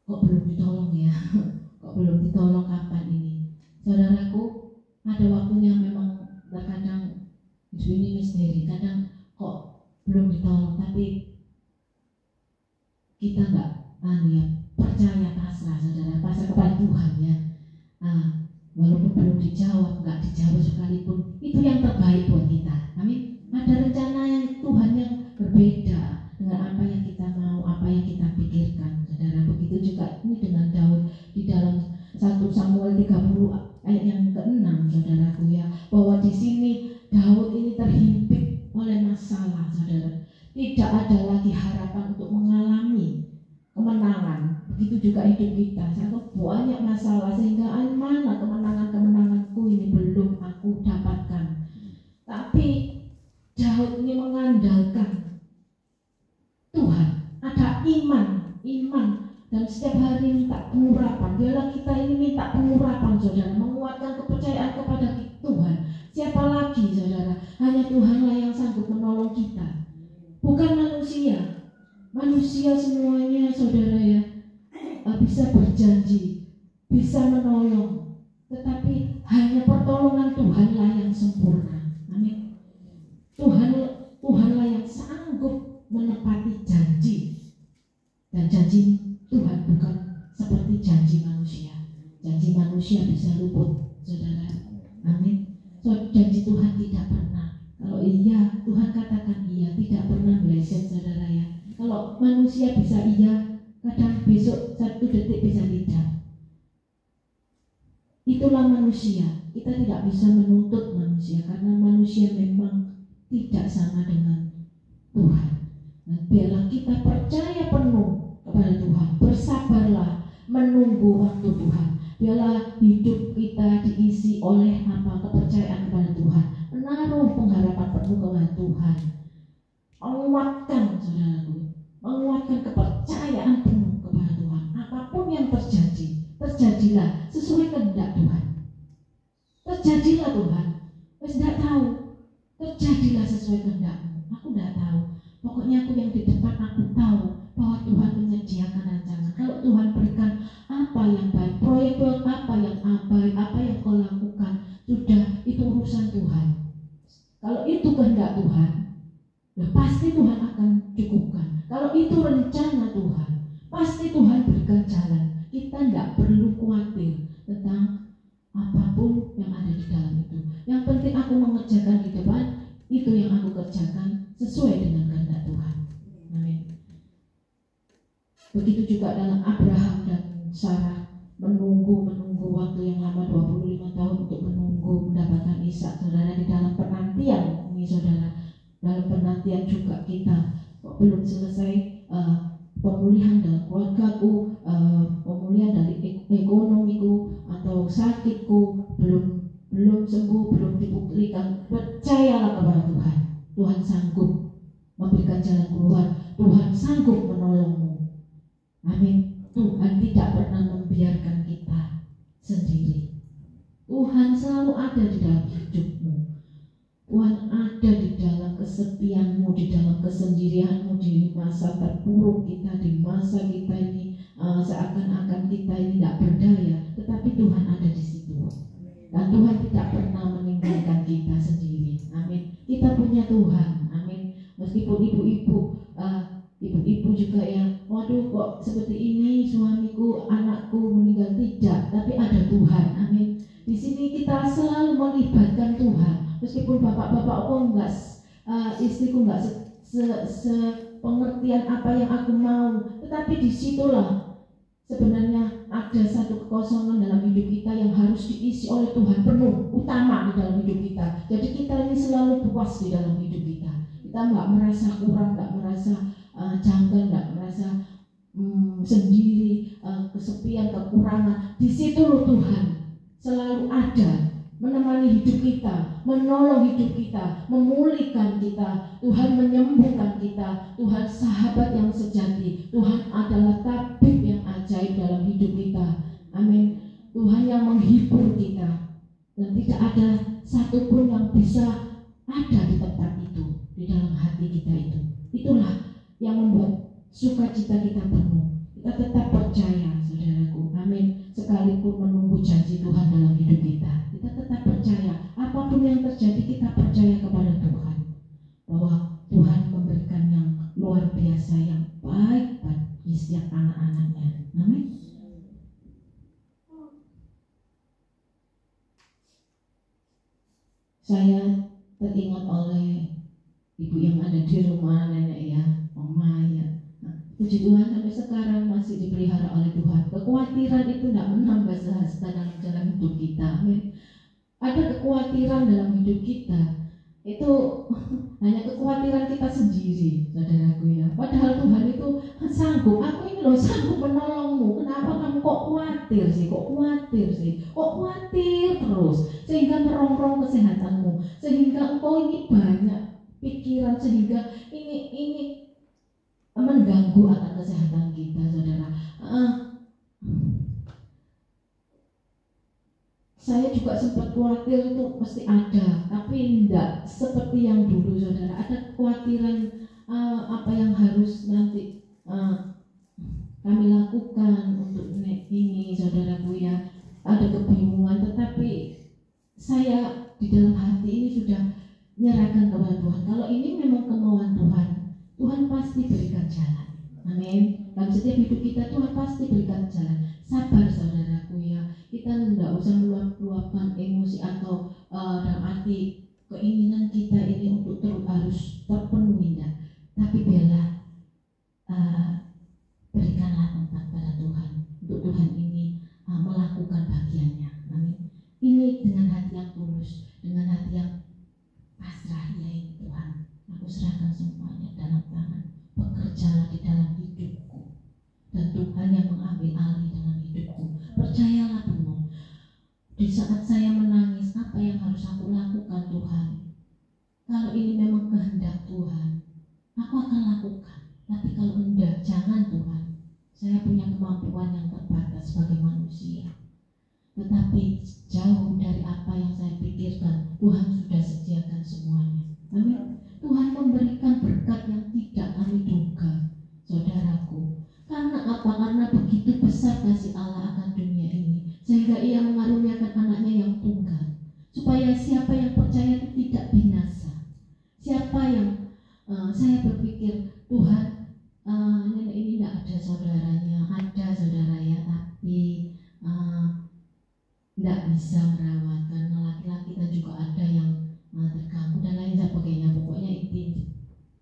kok belum ditolong ya, kok belum ditolong kapan ini. Saudaraku, ada waktunya memang terkadang hidup ini misteri, kadang kok belum ditolong, tapi kita nggak percaya, pasrah, saudara, pasrah kepada Tuhan ya. Walaupun belum dijawab, nggak dijawab sekalipun, itu yang terbaik buat kita. Amin. Ada rencana yang Tuhan yang berbeda dengan apa yang kita mau, apa yang kita pikirkan, saudara. Begitu juga ini dengan Daud di dalam 1 Samuel 30 ayat yang ke-6, saudaraku ya, bahwa di sini Daud ini terhimpit oleh masalah, saudara. Tidak ada lagi harapan untuk mengalami kemenangan. Begitu juga hidup kita, sangat banyak masalah sehingga mana kemenanganku ini belum aku dapatkan. Tapi Daud ini mengandalkan Tuhan, ada iman dan setiap hari minta pengurapan. Biarlah kita ini minta pengurapan, saudara, menguatkan kepercayaan kepada Tuhan. Siapa lagi, saudara? Hanya Tuhanlah yang sanggup menolong kita, bukan manusia. Manusia semuanya, saudara ya, bisa berjanji, bisa menolong, tetapi hanya pertolongan Tuhanlah yang sempurna. Amin. Tuhanlah yang sanggup menepati janji, dan janji Tuhan bukan seperti janji manusia. Janji manusia bisa luput, saudara. Amin. So, janji Tuhan tidak pernah. Kalau iya, Tuhan katakan iya, tidak pernah meleset, saudara ya. Kalau manusia bisa iya, kadang besok 1 detik bisa tidak. Itulah manusia. Kita tidak bisa menuntut manusia karena manusia memang tidak sama dengan Tuhan. Nah, biarlah kita percaya penuh kepada Tuhan. Bersabarlah menunggu waktu Tuhan. Biarlah hidup kita diisi oleh kepercayaan kepada Tuhan. Menaruh pengharapan penuh kepada Tuhan. Menguatkan, saudaraku, menguatkan kepercayaan penuh kepada Tuhan. Apapun yang terjadi, terjadilah sesuai kehendak Tuhan. Terjadilah Tuhan. Saya tidak tahu. Terjadilah sesuai kehendak-Mu. Aku tidak tahu. Pokoknya aku yang di depan, aku tahu bahwa Tuhan menyediakan rancangan. Kalau Tuhan berikan apa yang baik, proyek-proyek apa yang baik, apa yang Kau lakukan, sudah itu urusan Tuhan. Kalau itu kehendak Tuhan, ya pasti Tuhan akan cukupkan. Kalau itu rencana Tuhan, pasti Tuhan berikan jalan. Kita tidak perlu khawatir tentang apapun yang ada di dalam itu. Yang penting aku mengerjakan di depan, itu yang aku kerjakan sesuai dengan kehendak Tuhan. Amin. Begitu juga dalam Abraham dan Sarah menunggu waktu yang lama 25 tahun untuk menunggu mendapatkan Ishak, saudara. Di dalam penantian ini, saudara, dalam penantian juga kita kok belum selesai pemulihan dalam keluargaku, pemulihan dari ekonomiku atau sakitku belum sembuh, belum dipulihkan. Percayalah kepada Tuhan. Tuhan sanggup memberikan jalan keluar. Tuhan sanggup menolongmu. Amin. Tuhan tidak pernah membiarkan kita sendiri. Tuhan selalu ada di dalam hidupmu. Tuhan ada di dalam kesepianmu, di dalam kesendirianmu, di masa terpuruk kita, di masa kita ini seakan-akan kita ini tidak berdaya, tetapi Tuhan ada di situ. Dan Tuhan tidak pernah meninggalkan kita sendiri. Amin. Kita punya Tuhan. Amin. Meskipun ibu-ibu juga yang, waduh kok seperti ini suamiku, anakku meninggal, tidak, tapi ada Tuhan. Amin. Di sini kita selalu melibatkan Tuhan. Meskipun bapak-bapak istriku enggak sepengertian apa yang aku mau, Tetapi disitulah sebenarnya ada satu kekosongan dalam hidup kita yang harus diisi oleh Tuhan penuh, utama di dalam hidup kita. Jadi kita ini selalu puas di dalam hidup kita. Kita nggak merasa kurang, nggak merasa janggal, nggak merasa sendiri, kesepian, kekurangan. Di situ loh Tuhan selalu ada, menemani hidup kita, menolong hidup kita, memulihkan kita. Tuhan menyembuhkan kita. Tuhan sahabat yang sejati. Tuhan adalah tabib yang ajaib dalam hidup kita. Amin. Tuhan yang menghibur kita, dan tidak ada satupun yang bisa ada di tempat itu, di dalam hati kita itu. Itulah yang membuat sukacita kita penuh. Kita tetap percaya, saudaraku. Amin. Sekalipun menunggu janji Tuhan dalam hidup kita, kita tetap percaya. Apapun yang terjadi, kita percaya kepada Tuhan bahwa Tuhan memberikan yang luar biasa, yang baik bagi setiap anak-anaknya. Amin. Saya teringat oleh ibu yang ada di rumah, nenek ya, oma ya. Puji Tuhan sampai sekarang masih dipelihara oleh Tuhan. Kekhawatiran itu tidak menambah sehasta dalam jalan hidup kita. Amin. Ada kekhawatiran dalam hidup kita, itu hanya kekhawatiran kita sendiri, saudaraku ya. Padahal Tuhan itu sanggup. Aku ini loh sanggup menolongmu. Kenapa kamu kok khawatir sih? Kok khawatir sih? Kok khawatir terus? Sehingga merongrong kesehatanmu. Sehingga engkau ini banyak pikiran, sehingga ini mengganggu akan kesehatan kita, saudara. Saya juga sempat khawatir, itu pasti ada, tapi tidak seperti yang dulu, saudara. Ada kekhawatiran apa yang harus nanti kami lakukan untuk ini, saudaraku ya. Ada kebingungan, tetapi saya di dalam hati ini sudah menyerahkan kepada Tuhan. Kalau ini memang kemauan Tuhan, Tuhan pasti berikan jalan. Amin. Dalam setiap hidup kita Tuhan pasti berikan jalan. Sabar, saudaraku ya. Kita tidak usah meluapkan emosi atau dalam arti keinginan kita ini untuk terus harus terpenuhi, tapi biarlah berikanlah tempat pada Tuhan untuk Tuhan ini melakukan bagiannya. Amin. Ini dengan hati yang tulus, dengan hati yang pasrah. Ya Tuhan, aku serahkan semuanya dalam tangan. Bekerjalah di dalam hidupku, dan Tuhan yang mengambil alih dalam hidupku. Percayalah penuh. Di saat saya menangis, apa yang harus aku lakukan, Tuhan? Kalau ini memang kehendak Tuhan, aku akan lakukan. Tapi kalau enggak, jangan Tuhan. Saya punya kemampuan yang terbatas sebagai manusia, tetapi jauh dari apa yang saya pikirkan. Tuhan sudah sediakan semuanya. Amin. Tuhan memberikan berkat yang tidak kami duga, saudaraku. Karena apa? Karena begitu besar kasih Allah akan dunia ini, sehingga Ia mengaruniakan anaknya yang tunggal, supaya siapa yang percaya itu tidak binasa. Siapa yang saya berpikir, Tuhan, nenek ini tidak ada saudaranya, ada saudara ya, tapi tidak bisa merawat, karena laki-laki kan juga ada yang terganggu dan lain sebagainya. Pokoknya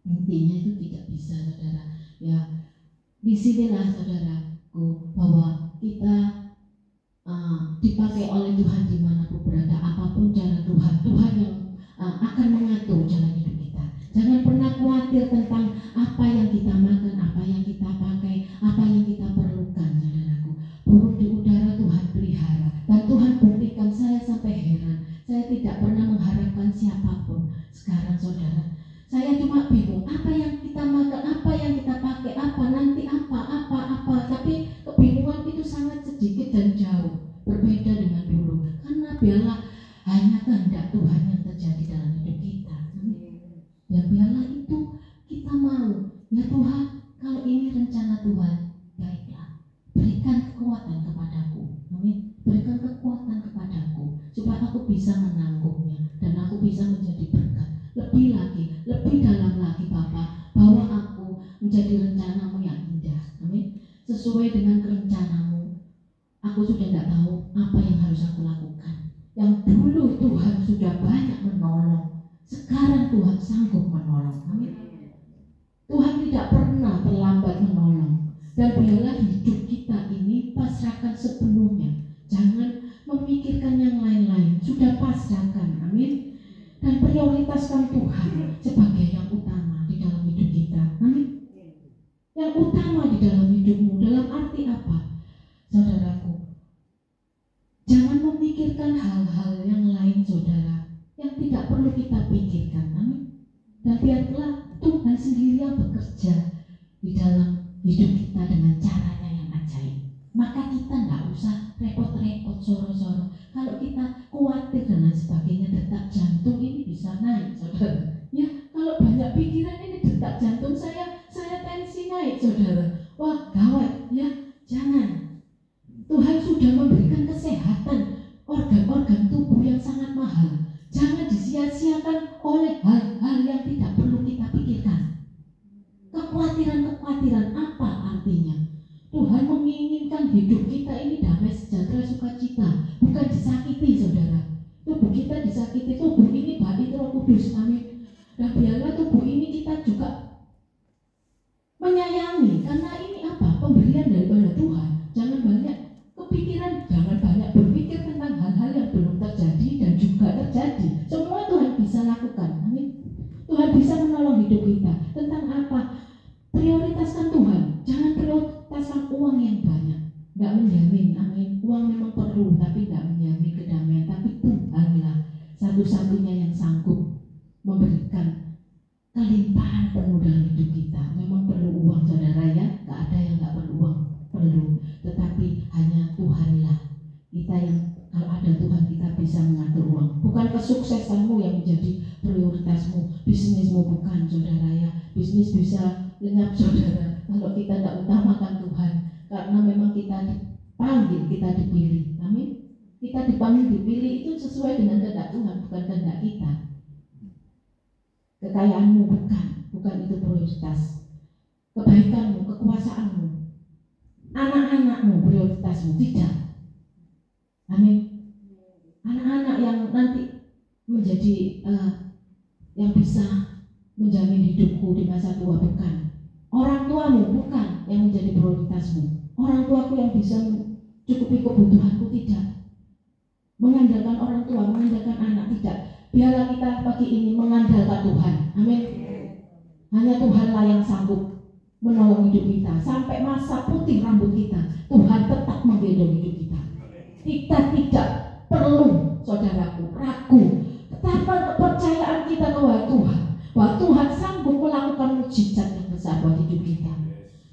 intinya itu tidak bisa, saudara ya. Disinilah saudaraku bahwa kita dipakai oleh Tuhan dimanapun berada. Apapun cara Tuhan, Tuhan yang akan mengatur jalan hidup kita. Jangan pernah khawatir tentang apa yang kita makan, apa yang kita pakai, apa yang kita perlukan, saudaraku. Burung di udara Tuhan pelihara, dan Tuhan buktikan. Saya sampai heran. Saya tidak pernah mengharapkan siapapun. Sekarang saudara, saya cuma bingung apa yang kita makan, apa yang kita pakai, apa nanti apa. Tapi kebingungan itu sangat sedikit dan jauh berbeda dengan dulu. Karena biarlah hanya kehendak Tuhan yang terjadi dalam hidup kita. Dan biarlah itu kita mau. Ya Tuhan, kalau ini rencana Tuhan, baiklah. Berikan kekuatan kepadaku. Amin. Berikan kekuatan kepadaku supaya aku bisa menanggungnya dan aku bisa menjadi berkat. Lebih lagi, lebih dalam lagi Bapa, bawa aku menjadi rencanamu yang indah. Amin. Sesuai dengan rencanamu, aku sudah tidak tahu apa yang harus aku lakukan. Yang dulu Tuhan sudah banyak menolong, sekarang Tuhan sanggup menolong. Amin. Tuhan tidak pernah terlambat menolong. Dan biarlah hidup kita ini pasrahkan sepenuhnya. Jangan memikirkan yang lain-lain. Sudah pasrahkan. Amin. Dan prioritaskan Tuhan sebagai yang utama di dalam hidup kita. Amin. Yang utama di dalam hidupmu. Dalam arti apa? Saudaraku, jangan memikirkan hal-hal yang lain, saudara, yang tidak perlu kita pikirkan. Amin. Dan biarlah Tuhan sendiri yang bekerja di dalam hidup kita dengan caranya yang ajaib. Maka kita tidak usah repot-repot, soro-soro. Kalau kita khawatir dan lain sebagainya, detak jantung ini bisa naik, saudara. Ya, kalau banyak pikiran ini detak jantung saya tensi naik, saudara. Wah, gawat, ya. Jangan. Tuhan sudah memberikan kesehatan organ-organ tubuh yang sangat mahal. Jangan disia-siakan oleh hal-hal yang tidak perlu kita pikirkan. Kekhawatiran-kekhawatiran apa artinya? Tuhan menginginkan hidup kita ini damai, sejahtera, sukacita, bukan disakiti, saudara. Tubuh kita disakiti, tubuh ini bait Roh Kudus, amin. Dan biarlah tubuh ini kita juga menyayangi, karena ini apa? Pemberian daripada Tuhan. Jangan banyak kepikiran, jangan banyak berpikir tentang hal-hal yang belum terjadi dan juga terjadi. Semua Tuhan bisa lakukan, amin. Tuhan bisa menolong hidup kita. Tentang apa? Prioritaskan Tuhan. Jangan prioritaskan uang yang banyak. Tidak menjamin, amin. Uang memang perlu, tapi tidak menjamin kedamaian. Tapi Tuhanlah satu-satunya yang sanggup memberikan kelimpahan penuh dalam hidup kita. Memang perlu uang, saudara, ya. Tidak ada yang tidak perlu uang, perlu. Tetapi hanya Tuhanlah. Kita yang kalau ada Tuhan kita bisa mengatur uang. Bukan kesuksesanmu yang menjadi prioritasmu, bisnismu bukan, saudara, ya. Bisnis bisa lenyap, saudara, kalau kita tidak utamakan Tuhan. Karena memang kita dipanggil, kita dipilih, amin. Kita dipanggil, dipilih itu sesuai dengan kehendak Tuhan, bukan kehendak kita. Kekayaanmu bukan itu prioritas. Kebaikanmu, kekuasaanmu, anak-anakmu prioritasmu, tidak. Amin. Anak-anak yang nanti menjadi yang bisa menjamin hidupku di masa tua, bukan. Orang tuamu bukan yang menjadi prioritasmu. Orang tuaku yang bisa mencukupi kebutuhanku, tidak. Mengandalkan orang tua, mengandalkan anak, tidak. Biarlah kita pagi ini mengandalkan Tuhan. Amin. Hanya Tuhanlah yang sanggup menolong hidup kita sampai masa putih rambut kita. Tuhan tetap menggendong hidup kita. Kita tidak perlu, saudaraku, ragu. Betapa kepercayaan kita kepada Tuhan, bahwa Tuhan sanggup melakukan mujizat yang besar buat hidup kita.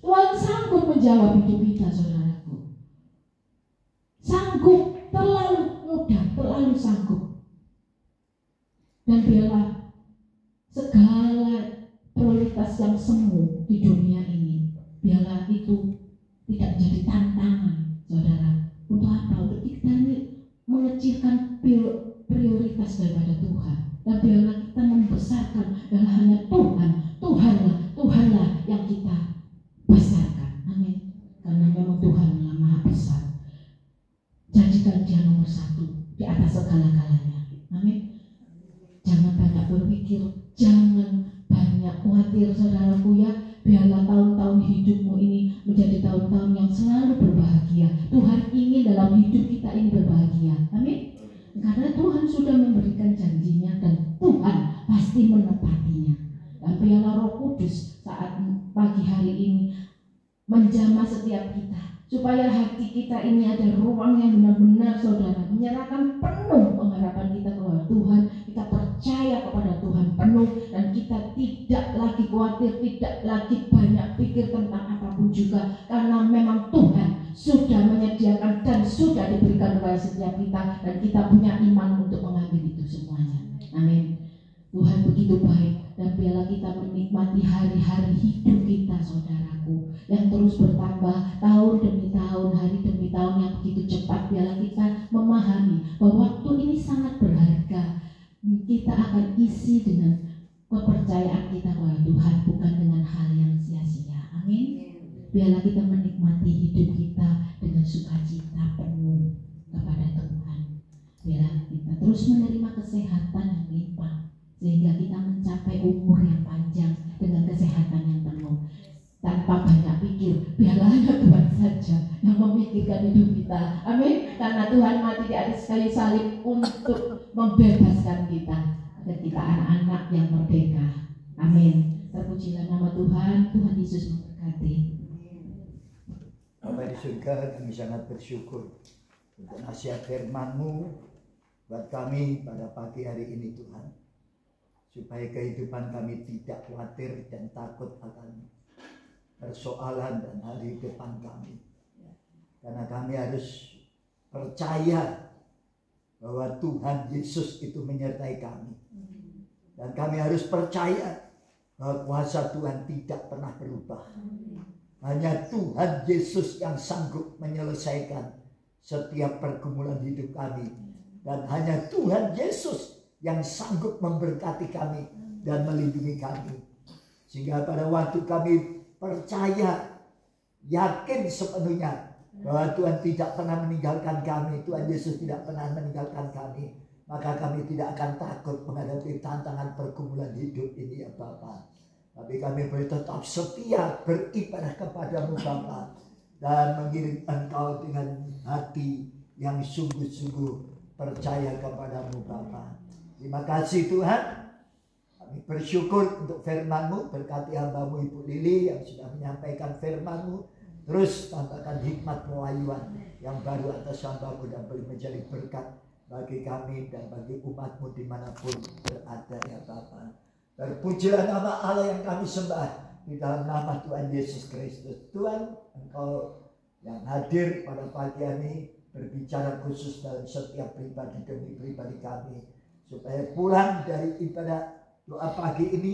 Tuhan sanggup menjawab hidup kita, saudaraku. Sanggup, terlalu mudah, terlalu sanggup. Dan biarlah segala prioritas yang semu di dunia ini, biarlah itu tidak menjadi tantangan, saudara. Untuk apa? Untuk kita ini mengecilkan prioritas daripada Tuhan. Dan biarlah kita membesarkan, dan hanya Tuhanlah yang kita besarkan. Amin. Karena memang Tuhanlah Maha Besar. Jadikan Dia nomor satu di atas segala-galanya. Amin. Jangan banyak berpikir, jangan banyak khawatir, saudaraku, ya. Biarlah tahun-tahun hidupmu ini menjadi tahun-tahun yang selalu berbahagia. Tuhan ingin dalam hidup kita ini berbahagia. Amin. Karena Tuhan sudah memberikan janjinya dan Tuhan pasti menepatinya. Dan biarlah Roh Kudus saat pagi hari ini menjamah setiap kita, supaya hati kita ini ada ruang yang benar-benar, saudara, menyerahkan penuh pengharapan kita kepada Tuhan. Kita percaya kepada Tuhan penuh, dan kita tidak lagi khawatir, tidak lagi banyak pikir tentang apapun juga, karena memang Tuhan sudah menyediakan dan sudah diberikan kepada setiap kita, dan kita punya iman untuk mengambil itu semuanya. Amin. Tuhan begitu baik, dan biarlah kita menikmati hari-hari hidup kita, saudaraku, yang terus bertambah tahun demi tahun, hari demi tahun yang begitu cepat. Biarlah kita memahami bahwa waktu ini sangat berharga. Kita akan isi dengan kepercayaan kita kepada Tuhan, bukan dengan hal yang sia-sia. Amin. Biarlah kita menikmati hidup kita dengan sukacita penuh kepada Tuhan. Biarlah kita terus menerima kesehatan yang limpah, sehingga kita mencapai umur yang panjang dengan kesehatan yang penuh. Tanpa banyak pikir, biarlah memulihkan hidup kita. Amin. Karena Tuhan mati di atas kayu salib untuk membebaskan kita, agar kita anak-anak yang merdeka. Amin. Terpujilah nama Tuhan. Tuhan Yesus memberkati. Bapa di surga, kami sangat bersyukur untuk nasihat firman-Mu buat kami pada pagi hari ini Tuhan, supaya kehidupan kami tidak khawatir dan takut akan persoalan dan hari depan kami, karena kami harus percaya bahwa Tuhan Yesus itu menyertai kami, dan kami harus percaya bahwa kuasa Tuhan tidak pernah berubah. Hanya Tuhan Yesus yang sanggup menyelesaikan setiap pergumulan hidup kami, dan hanya Tuhan Yesus yang sanggup memberkati kami dan melindungi kami, sehingga pada waktu kami percaya, yakin sepenuhnya bahwa Tuhan tidak pernah meninggalkan kami, Tuhan Yesus tidak pernah meninggalkan kami, maka kami tidak akan takut menghadapi tantangan pergumulan hidup ini ya Bapa. Tapi kami boleh tetap setia beribadah kepadamu Bapa, dan mengiring Engkau dengan hati yang sungguh-sungguh percaya kepadamu Bapa. Terima kasih Tuhan. Kami bersyukur untuk firman-Mu. Berkati hamba-Mu Ibu Lili yang sudah menyampaikan firman-Mu. Terus tambahkan hikmat pewahyuan yang baru atas hamba-Mu, dan boleh menjadi berkat bagi kami dan bagi umat-Mu dimanapun berada ya Bapa. Terpujilah nama Allah yang kami sembah di dalam nama Tuhan Yesus Kristus. Tuhan, Engkau yang hadir pada pagi ini berbicara khusus dalam setiap pribadi demi pribadi kami, supaya pulang dari ibadah doa pagi ini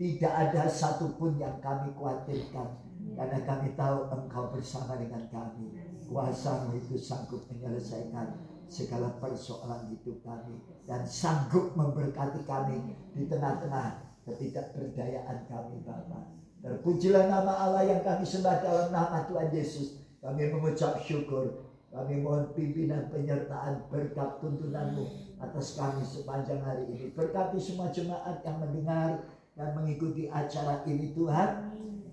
tidak ada satupun yang kami khawatirkan, karena kami tahu Engkau bersama dengan kami. Kuasa-Mu itu sanggup menyelesaikan segala persoalan hidup kami, dan sanggup memberkati kami di tengah-tengah ketidakberdayaan kami Bapa. Terpujilah nama Allah yang kami sembah dalam nama Tuhan Yesus. Kami mengucap syukur. Kami mohon pimpinan, penyertaan, berkat tuntunan-Mu atas kami sepanjang hari ini. Berkati semua jemaat yang mendengar dan mengikuti acara ini Tuhan.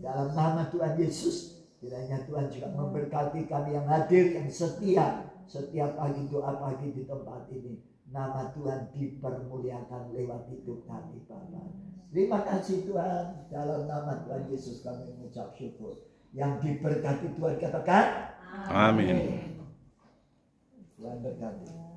Dalam nama Tuhan Yesus, kiranya Tuhan juga memberkati kami yang hadir, yang setia setiap pagi doa pagi di tempat ini. Nama Tuhan dipermuliakan lewat hidup kami Bapa. Terima kasih Tuhan. Dalam nama Tuhan Yesus kami mengucap syukur. Yang diberkati Tuhan katakan amin. Tuhan berkati.